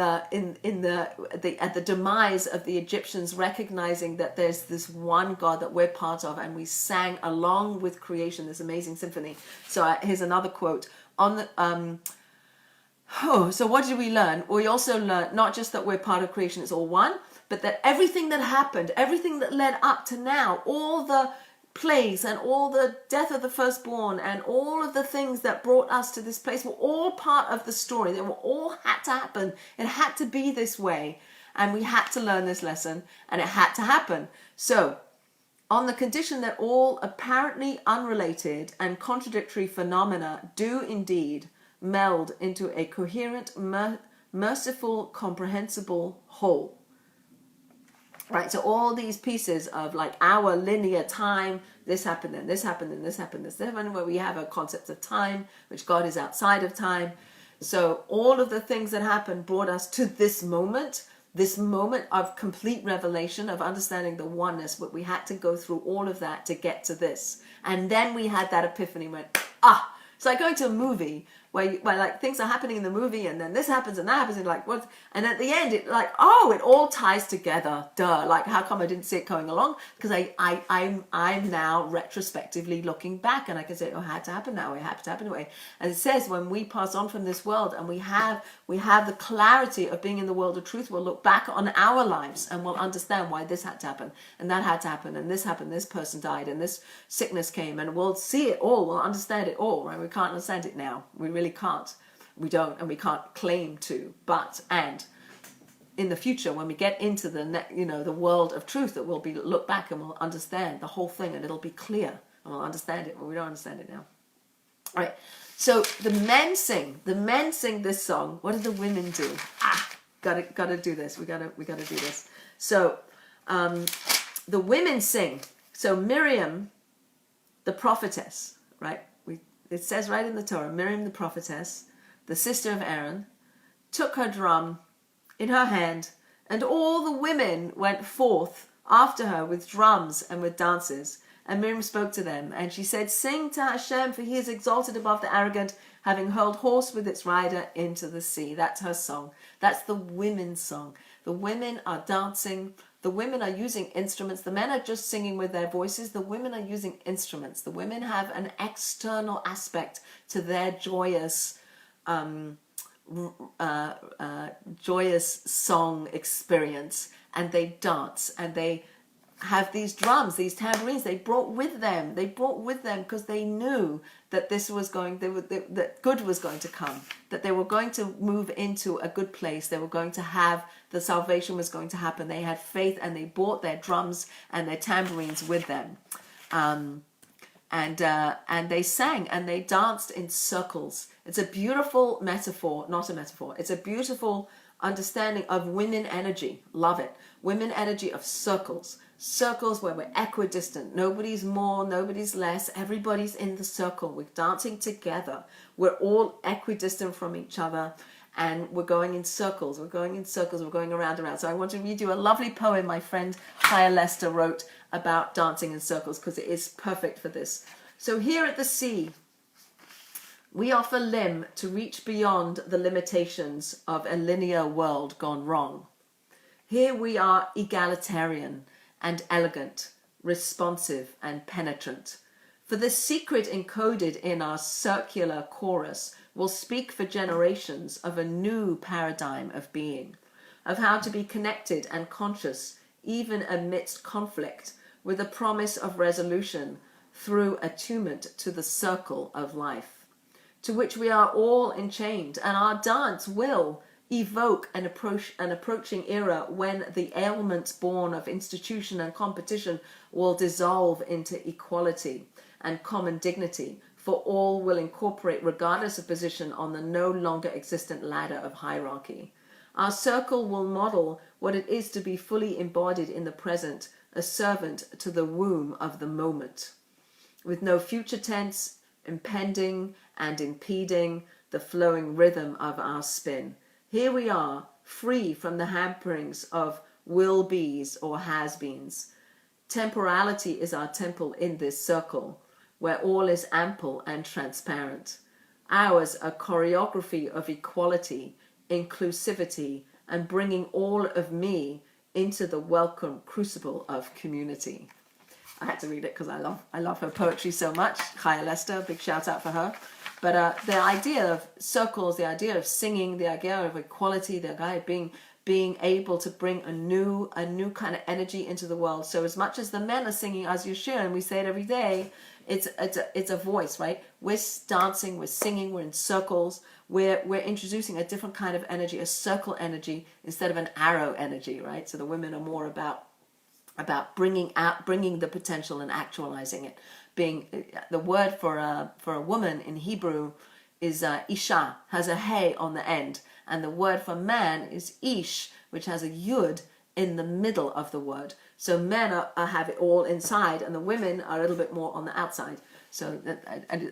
the demise of the Egyptians, recognizing that there's this one God that we're part of, and we sang along with creation this amazing symphony. So here's another quote on the so what did we learn? We also learned not just that we're part of creation, it's all one, but that everything that happened, everything that led up to now, all the plagues and all the death of the firstborn and all of the things that brought us to this place were all part of the story. They were all had to happen. It had to be this way, and we had to learn this lesson, and it had to happen. So on the condition that all apparently unrelated and contradictory phenomena do indeed meld into a coherent, merciful, comprehensible whole. Right, so all these pieces of like our linear time, this happened, then this happened, then this happened, this happened, where we have a concept of time, which God is outside of time. So all of the things that happened brought us to this moment of complete revelation, of understanding the oneness, but we had to go through all of that to get to this. And then we had that epiphany, went, it's like going to a movie where like things are happening in the movie, and then this happens and that happens, and like what? And at the end, it like, it all ties together. Duh! Like, how come I didn't see it going along? Because I'm now retrospectively looking back, and I can say, it had to happen that way. It had to happen that way. And it says when we pass on from this world, and we have the clarity of being in the world of truth, we'll look back on our lives and we'll understand why this had to happen, and that had to happen, and this happened. This person died, and this sickness came, and we'll see it all. We'll understand it all. Right? We can't understand it now. We really can't. We don't, and we can't claim to. And in the future, when we get into the world of truth, that we'll look back and we'll understand the whole thing, and it'll be clear, and we'll understand it. But we don't understand it now. All right. So the men sing this song. What do the women do? Gotta do this. We gotta do this. So the women sing. So Miriam, the prophetess, right? It says right in the Torah, Miriam the prophetess, the sister of Aaron, took her drum in her hand, and all the women went forth after her with drums and with dances. And Miriam spoke to them, and she said, "Sing to Hashem, for he is exalted above the arrogant, having hurled horse with its rider into the sea." That's her song. That's the women's song. The women are dancing. The women are using instruments. The men are just singing with their voices. The women are using instruments. The women have an external aspect to their joyous song experience, and they dance, and they have these drums, these tambourines. They brought with them because they knew that this was that good was going to come, that they were going to move into a good place. They were going to have, the salvation was going to happen. They had faith, and they brought their drums and their tambourines with them. And they sang and they danced in circles. It's a beautiful metaphor, not a metaphor. It's a beautiful understanding of women energy. Love it. Women energy of circles. Circles where we're equidistant. Nobody's more, nobody's less. Everybody's in the circle. We're dancing together. We're all equidistant from each other. And we're going in circles. We're going in circles. We're going around and around. So I want to read you a lovely poem my friend Chaya Lester wrote about dancing in circles, because it is perfect for this. So here at the sea, we offer limb to reach beyond the limitations of a linear world gone wrong. Here we are egalitarian and elegant, responsive and penetrant. For the secret encoded in our circular chorus will speak for generations of a new paradigm of being, of how to be connected and conscious even amidst conflict, with a promise of resolution through attunement to the circle of life, to which we are all enchained, and our dance will evoke an approaching era when the ailments born of institution and competition will dissolve into equality and common dignity, for all will incorporate regardless of position on the no longer existent ladder of hierarchy. Our circle will model what it is to be fully embodied in the present, a servant to the womb of the moment, with no future tense impending and impeding the flowing rhythm of our spin. Here we are, free from the hamperings of will-be's or has-beens. Temporality is our temple in this circle, where all is ample and transparent. Ours a choreography of equality, inclusivity, and bringing all of me into the welcome crucible of community. I had to read it because I love her poetry so much. Chaya Lester, big shout out for her. But the idea of circles, the idea of singing, the idea of equality, the idea of being able to bring a new kind of energy into the world. So as much as the men are singing as Yeshua, and we say it every day, it's a voice, right? We're dancing, we're singing, we're in circles. We're introducing a different kind of energy, a circle energy instead of an arrow energy, right? So the women are more about bringing the potential and actualizing it. Being the word for a woman in Hebrew is isha, has a hey on the end, and the word for man is ish, which has a yud in the middle of the word. So men have it all inside, and the women are a little bit more on the outside. So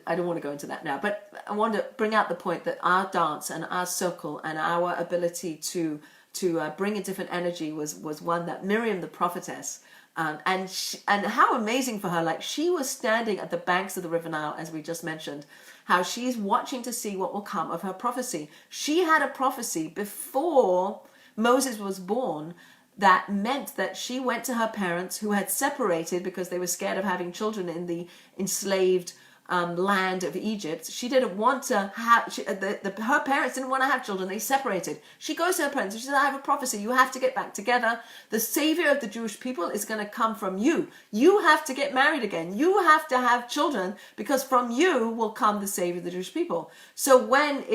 I don't want to go into that now, but I want to bring out the point that our dance and our circle and our ability to bring a different energy was one that Miriam the prophetess, and how amazing for her, like she was standing at the banks of the river Nile, as we just mentioned, how she's watching to see what will come of her prophecy. She had a prophecy before Moses was born that meant that she went to her parents, who had separated because they were scared of having children in the enslaved land of Egypt. She didn't want to have, her parents didn't want to have children. They separated. She goes to her parents and she says, I have a prophecy. You have to get back together. The savior of the Jewish people is going to come from you. You have to get married again. You have to have children, because from you will come the savior of the Jewish people. So when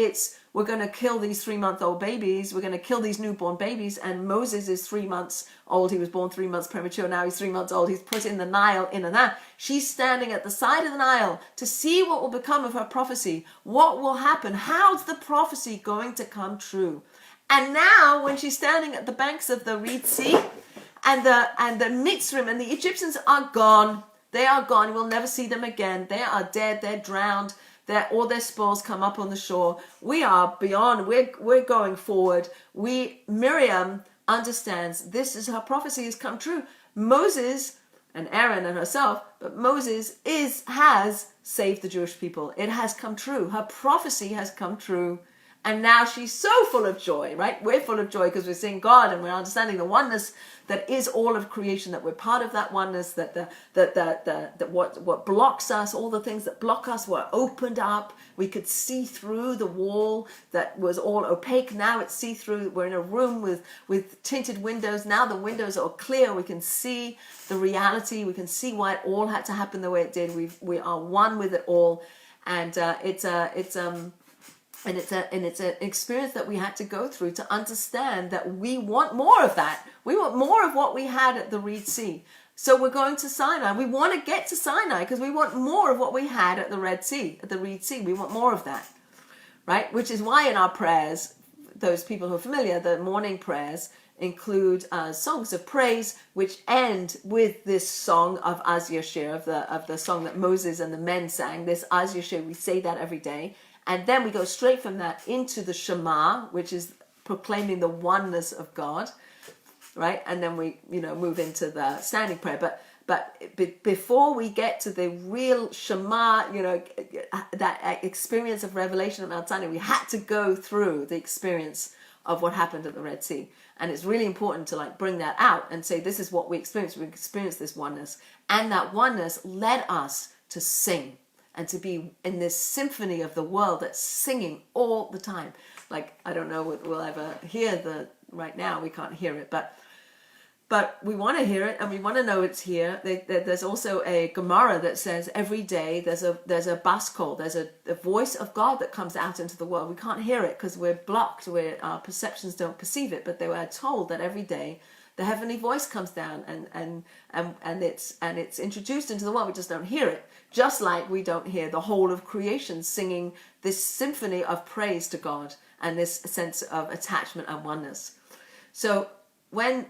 we're going to kill these 3-month-old babies, we're going to kill these newborn babies, and Moses is 3 months old. He was born 3 months premature. Now he's 3 months old. He's put in the Nile, in and that. She's standing at the side of the Nile to see what will become of her prophecy. What will happen? How's the prophecy going to come true? And now when she's standing at the banks of the Red Sea, and the Mitzrim and the Egyptians are gone. They are gone. We'll never see them again. They are dead. They're drowned. All their spoils come up on the shore. We are beyond. We're going forward. Miriam understands this is her prophecy has come true. Moses and Aaron and herself, but Moses has saved the Jewish people. It has come true. Her prophecy has come true, And now she's so full of joy, right? We're full of joy because we're seeing God and we're understanding the oneness that is all of creation, that we're part of that oneness, that what blocks us, all the things that block us were opened up. We could see through the wall that was all opaque. Now it's see-through. We're in a room with tinted windows. Now the windows are clear. We can see the reality. We can see why it all had to happen the way it did. We are one with it all. And it's an experience that we had to go through to understand that we want more of that. We want more of what we had at the Red Sea. So we're going to Sinai. We want to get to Sinai because we want more of what we had at the Red Sea, at the Red Sea. We want more of that, right? Which is why in our prayers, those people who are familiar, the morning prayers include songs of praise, which end with this song of Az Yashir, of the song that Moses and the men sang. This Az Yashir, we say that every day. And then we go straight from that into the Shema, which is proclaiming the oneness of God, right? And then we, move into the standing prayer. But before we get to the real Shema, that experience of revelation at Mount Sinai, we had to go through the experience of what happened at the Red Sea. And it's really important to bring that out and say, this is what we experienced. We experienced this oneness. And that oneness led us to sing and to be in this symphony of the world that's singing all the time. I don't know what we'll ever hear right now. We can't hear it, but we want to hear it and we want to know it's here. There's also a Gemara that says every day there's a bas kol, there's a voice of God that comes out into the world. We can't hear it because we're blocked, our perceptions don't perceive it, but they were told that every day the heavenly voice comes down and it's introduced into the world. We just don't hear it. Just like we don't hear the whole of creation singing this symphony of praise to God and this sense of attachment and oneness. So when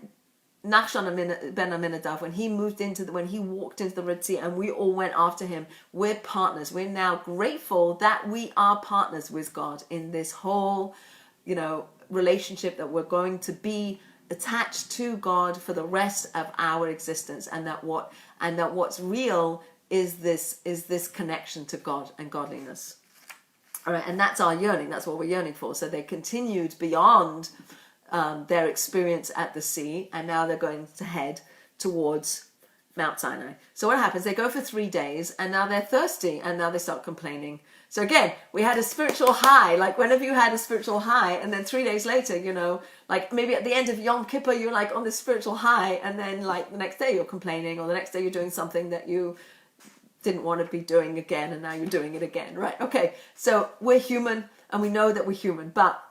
Nachshon ben Aminadav, when he walked into the Red Sea and we all went after him, we're partners. We're now grateful that we are partners with God in this whole, relationship, that we're going to be attached to God for the rest of our existence, and that what's real is this connection to God and godliness. All right, and that's our yearning. That's what we're yearning for. So they continued beyond their experience at the sea, and now they're going to head towards Mount Sinai. So what happens? They go for 3 days, and now they're thirsty, and now they start complaining. So again, we had a spiritual high. Whenever you had a spiritual high, and then 3 days later, maybe at the end of Yom Kippur, you're on this spiritual high, and then the next day you're complaining, or the next day you're doing something that you didn't want to be doing again, and now you're doing it again, right? Okay, so we're human, and we know that we're human, but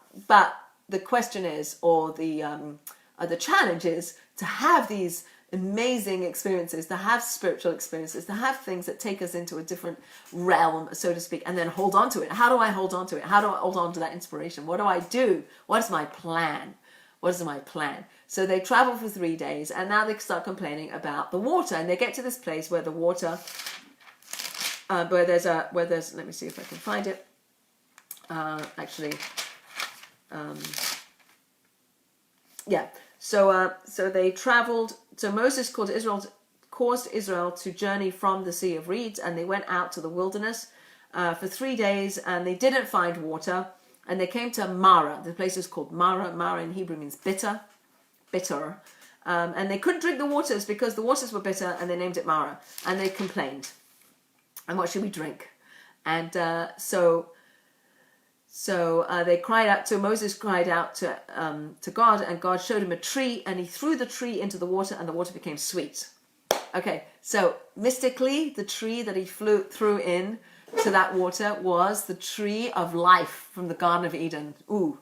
the question is, or the challenge is, to have these amazing experiences, to have spiritual experiences, to have things that take us into a different realm, so to speak, and then hold on to it. How do I hold on to it? How do I hold on to that inspiration? What do I do? What is my plan? What is my plan? So they travel for 3 days, and now they start complaining about the water, and they get to this place where the water, where there's let me see if I can find it. So they traveled. So Moses caused Israel to journey from the Sea of Reeds, and they went out to the wilderness for 3 days, and they didn't find water, and they came to Mara. The place is called Mara. Mara in Hebrew means bitter. And they couldn't drink the waters because the waters were bitter, and they named it Mara, and they complained. And what should we drink? And so they cried out. So Moses cried out to God, and God showed him a tree, and he threw the tree into the water, and the water became sweet. Okay, so mystically, the tree that he threw in to that water was the tree of life from the Garden of Eden. Ooh,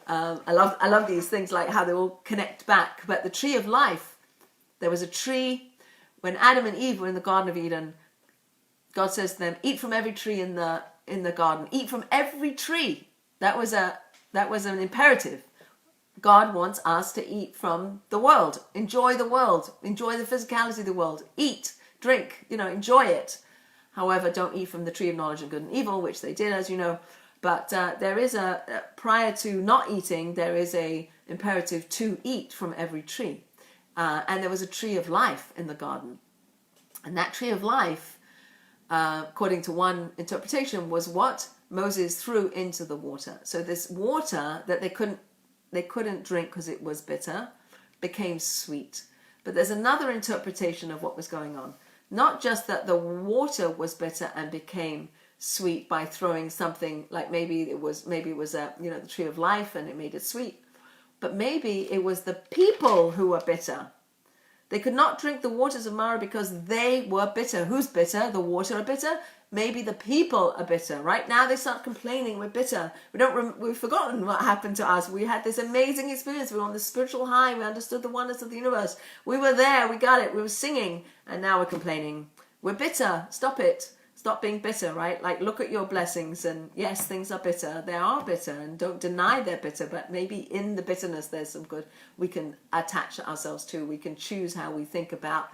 I love these things, like how they all connect back. But the tree of life, there was a tree when Adam and Eve were in the Garden of Eden. God says to them, "Eat from every tree in the garden. Eat from every tree." That was an imperative. God wants us to eat from the world. Enjoy the world. Enjoy the physicality of the world. Eat, drink, enjoy it. However, don't eat from the tree of knowledge of good and evil, which they did, as you know. But there is prior to not eating, there is a imperative to eat from every tree. And there was a tree of life in the garden. And that tree of life, according to one interpretation, was what? Moses threw into the water. So this water that they couldn't drink because it was bitter became sweet. But there's another interpretation of what was going on. Not just that the water was bitter and became sweet by throwing something, like maybe it was the tree of life and it made it sweet, but maybe it was the people who were bitter. They could not drink the waters of Marah because they were bitter. Who's bitter? The water are bitter. Maybe the people are bitter. Right now they start complaining. We're bitter. We've forgotten what happened to us. We had this amazing experience. We were on the spiritual high. We understood the wonders of the universe. We were there. We got it. We were singing. And now we're complaining. We're bitter. Stop it. Stop being bitter, right? Like, look at your blessings, and yes, things are bitter. They are bitter, and don't deny they're bitter, but maybe in the bitterness there's some good we can attach ourselves to. We can choose how we think about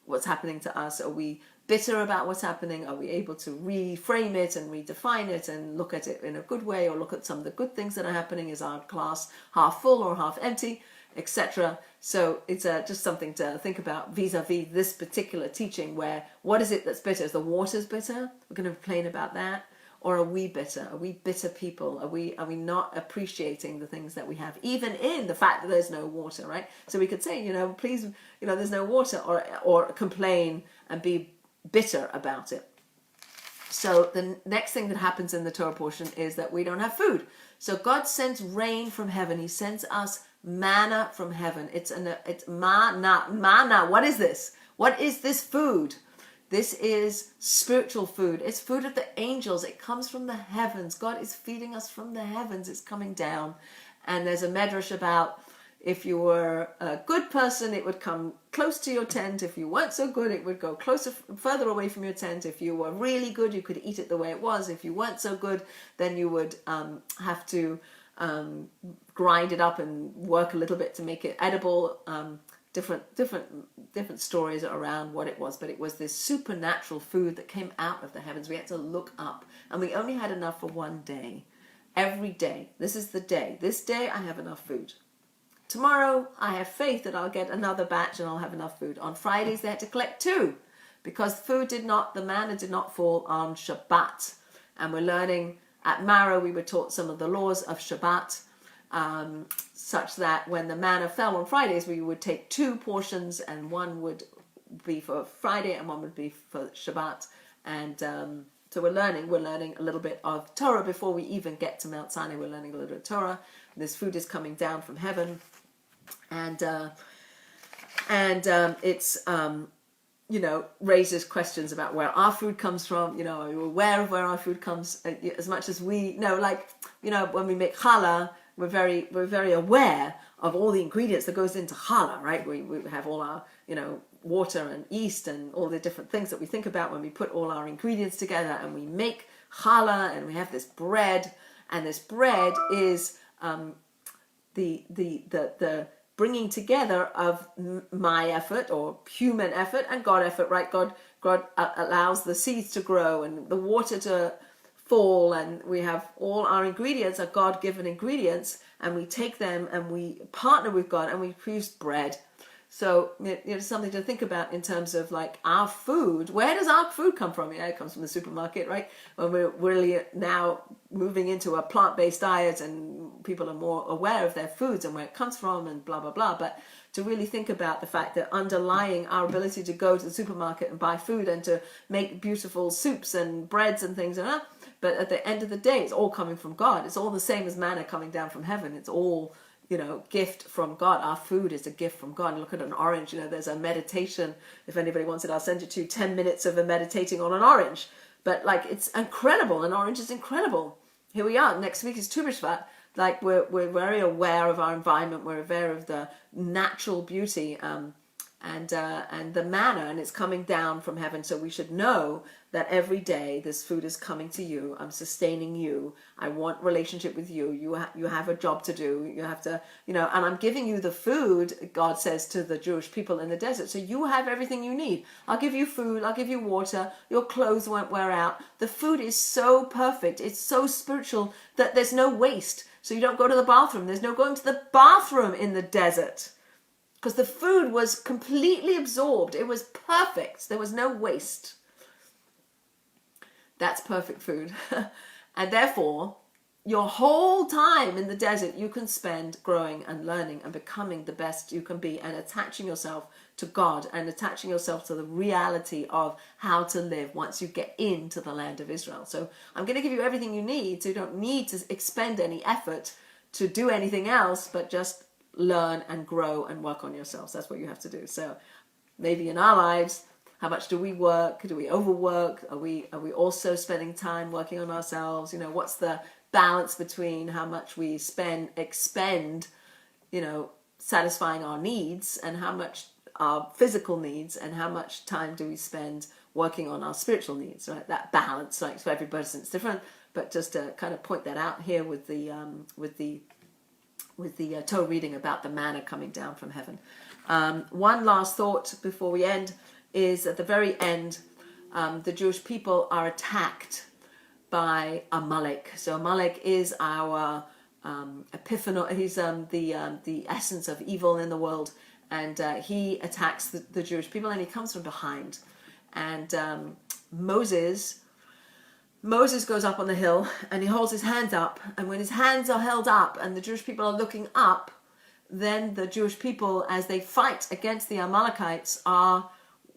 what's happening to us. Are we bitter about what's happening? Are we able to reframe it and redefine it and look at it in a good way, or look at some of the good things that are happening? Is our glass half full or half empty, etc.? So it's just something to think about vis-a-vis this particular teaching, where what is it that's bitter? Is the water's bitter? We're going to complain about that. Or are we bitter? Are we bitter people? Are we not appreciating the things that we have, even in the fact that there's no water, right? So we could say, please, there's no water, or complain and be bitter about it. So the next thing that happens in the Torah portion is that we don't have food. So God sends rain from heaven. He sends us manna from heaven. It's manna. What is this? What is this food? This is spiritual food. It's food of the angels. It comes from the heavens. God is feeding us from the heavens. It's coming down. And there's a medrash about, if you were a good person, it would come close to your tent. If you weren't so good, it would go further away from your tent. If you were really good, you could eat it the way it was. If you weren't so good, then you would have to grind it up and work a little bit to make it edible. Different stories around what it was, but it was this supernatural food that came out of the heavens. We had to look up, and we only had enough for one day. Every day, this is the day. This day I have enough food. Tomorrow I have faith that I'll get another batch and I'll have enough food. On Fridays they had to collect 2, because the manna did not fall on Shabbat. And we're learning at Marah, we were taught some of the laws of Shabbat, such that when the manna fell on Fridays, we would take 2 portions, and one would be for Friday and one would be for Shabbat. And so we're learning a little bit of Torah before we even get to Mount Sinai. We're learning a little bit of Torah. This food is coming down from heaven, and it's raises questions about where our food comes from. Are we aware of where our food comes? As much as we know, when we make challah, we're very aware of all the ingredients that goes into challah, right? We have all our water and yeast and all the different things that we think about when we put all our ingredients together and we make challah, and we have this bread, and this bread is the bringing together of my effort, or human effort, and God effort, right? God allows the seeds to grow and the water to fall, and we have all our ingredients are God-given ingredients, and we take them and we partner with God and we produce bread. So something to think about in terms of our food. Where does our food come from? It comes from the supermarket, right? When we're really now moving into a plant-based diet, and people are more aware of their foods and where it comes from and blah, blah, blah. But to really think about the fact that underlying our ability to go to the supermarket and buy food and to make beautiful soups and breads and things, but at the end of the day, it's all coming from God. It's all the same as manna coming down from heaven. It's all gift from God. Our food is a gift from God. Look at an orange. There's a meditation. If anybody wants it, I'll send you to 10 minutes of a meditating on an orange. But it's incredible. An orange is incredible. Here we are. Next week is Tu B'Shvat. We're very aware of our environment. We're aware of the natural beauty and the manna, and it's coming down from heaven. So we should know that every day this food is coming to you. I'm sustaining you. I want relationship with you. You have a job to do. You have to, and I'm giving you the food, God says to the Jewish people in the desert. So you have everything you need. I'll give you food. I'll give you water. Your clothes won't wear out. The food is so perfect. It's so spiritual that there's no waste. So you don't go to the bathroom. There's no going to the bathroom in the desert, because the food was completely absorbed. It was perfect. There was no waste. That's perfect food. And therefore, your whole time in the desert you can spend growing and learning and becoming the best you can be, and attaching yourself to God and attaching yourself to the reality of how to live once you get into the land of Israel. So I'm going to give you everything you need, so you don't need to expend any effort to do anything else, but just learn and grow and work on yourselves. That's what you have to do. So maybe in our lives, how much do we work? Do we overwork? Are we also spending time working on ourselves? What's the balance between how much we expend, satisfying our needs, and how much our physical needs, and how much time do we spend working on our spiritual needs, right? That balance, like, for every person it's different, but just to kind of point that out here with the Torah reading about the manna coming down from heaven. One last thought before we end is, at the very end, the Jewish people are attacked by Amalek. So Amalek is our epiphanol. He's the essence of evil in the world, and he attacks the Jewish people, and he comes from behind. And Moses goes up on the hill, and he holds his hands up, and when his hands are held up and the Jewish people are looking up, then the Jewish people, as they fight against the Amalekites, are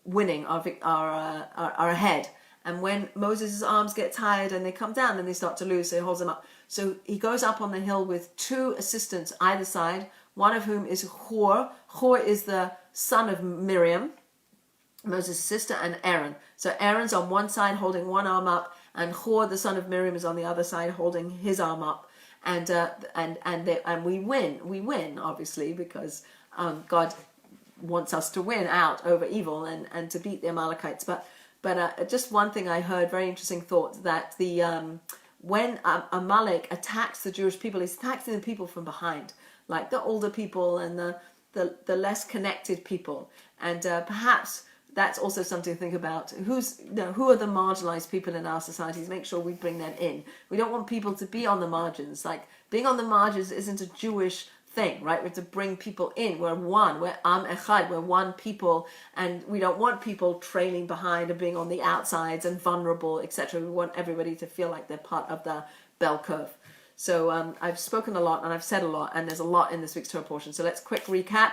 winning, are ahead. And when Moses' arms get tired and they come down, then they start to lose, so he holds them up. So he goes up on the hill with two assistants either side, one of whom is Hur. Hur is the son of Miriam, Moses' sister, and Aaron. So Aaron's on one side holding one arm up, and Hur, the son of Miriam, is on the other side holding his arm up. And we win. We win, obviously, because God wants us to win out over evil and to beat the Amalekites. But just one thing I heard, very interesting thought, that when Amalek attacks the Jewish people, he's attacking the people from behind, like the older people and the less connected people. And perhaps that's also something to think about. Who are the marginalized people in our societies? Make sure we bring them in. We don't want people to be on the margins. Like, being on the margins isn't a Jewish thing, right? We have to bring people in. We're one. We're Am Echad. We're one people, and we don't want people trailing behind and being on the outsides and vulnerable, etc. We want everybody to feel like they're part of the bell curve. So I've spoken a lot and I've said a lot, and there's a lot in this week's Torah portion. So let's quick recap.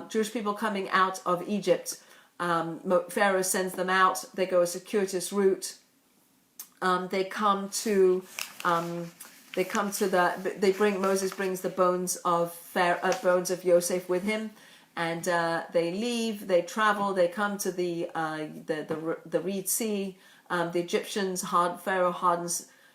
Jewish people coming out of Egypt. Pharaoh sends them out. They go a circuitous route. Moses brings the bones of Yosef with him, and they leave. They travel. They come to the Red Sea. The Egyptians, Pharaoh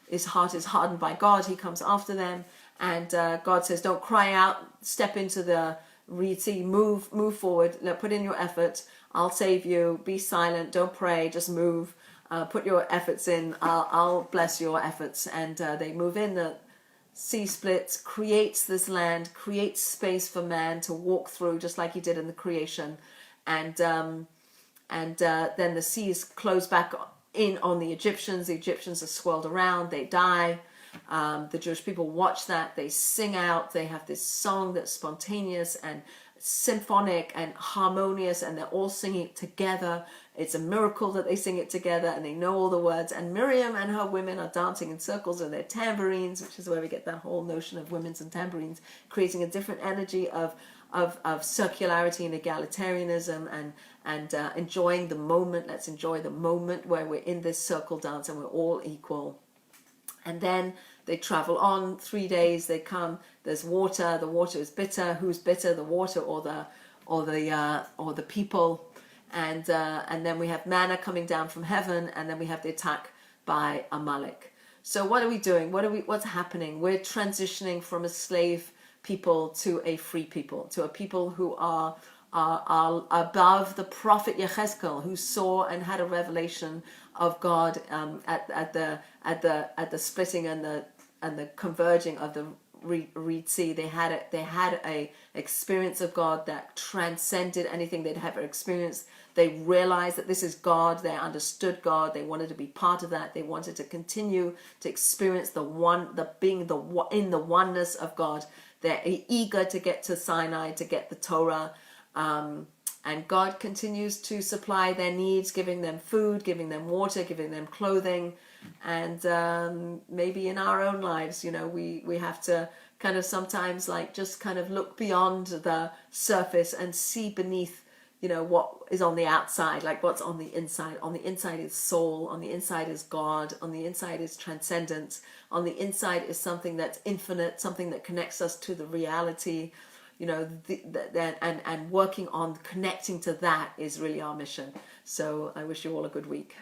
his heart is hardened by God. He comes after them, and God says, "Don't cry out. Step into the Red Sea. Move forward. Put in your effort. I'll save you. Be silent. Don't pray. Just move. Put your efforts in. I'll bless your efforts." And they move in. The sea splits, creates this land, creates space for man to walk through, just like he did in the creation. And then the seas close back in on the Egyptians. The Egyptians are swirled around. They die. The Jewish people watch that. They sing out. They have this song that's spontaneous and symphonic and harmonious, and they're all singing it together. It's a miracle that they sing it together, and they know all the words. And Miriam and her women are dancing in circles with their tambourines, which is where we get that whole notion of women's and tambourines, creating a different energy of circularity and egalitarianism, and enjoying the moment. Let's enjoy the moment where we're in this circle dance and we're all equal. And then they travel on 3 days. They come. There's water. The water is bitter. Who's bitter, the water or the people? And then we have manna coming down from heaven, and then we have the attack by Amalek. So what are we doing? What's happening? We're transitioning from a slave people to a free people, to a people who are above the prophet Yechezkel, who saw and had a revelation of God at the splitting and the converging of the Red Sea. They had a experience of God that transcended anything they'd ever experienced. They realized that this is God. They understood God. They wanted to be part of that. They wanted to continue to experience in the oneness of God. They're eager to get to Sinai, to get the Torah, and And God continues to supply their needs, giving them food, giving them water, giving them clothing. And maybe in our own lives, we have to kind of sometimes like just kind of look beyond the surface and see beneath, what is on the outside, like what's on the inside. On the inside is soul, on the inside is God, on the inside is transcendence, on the inside is something that's infinite, something that connects us to the reality, and working on connecting to that is really our mission. So I wish you all a good week.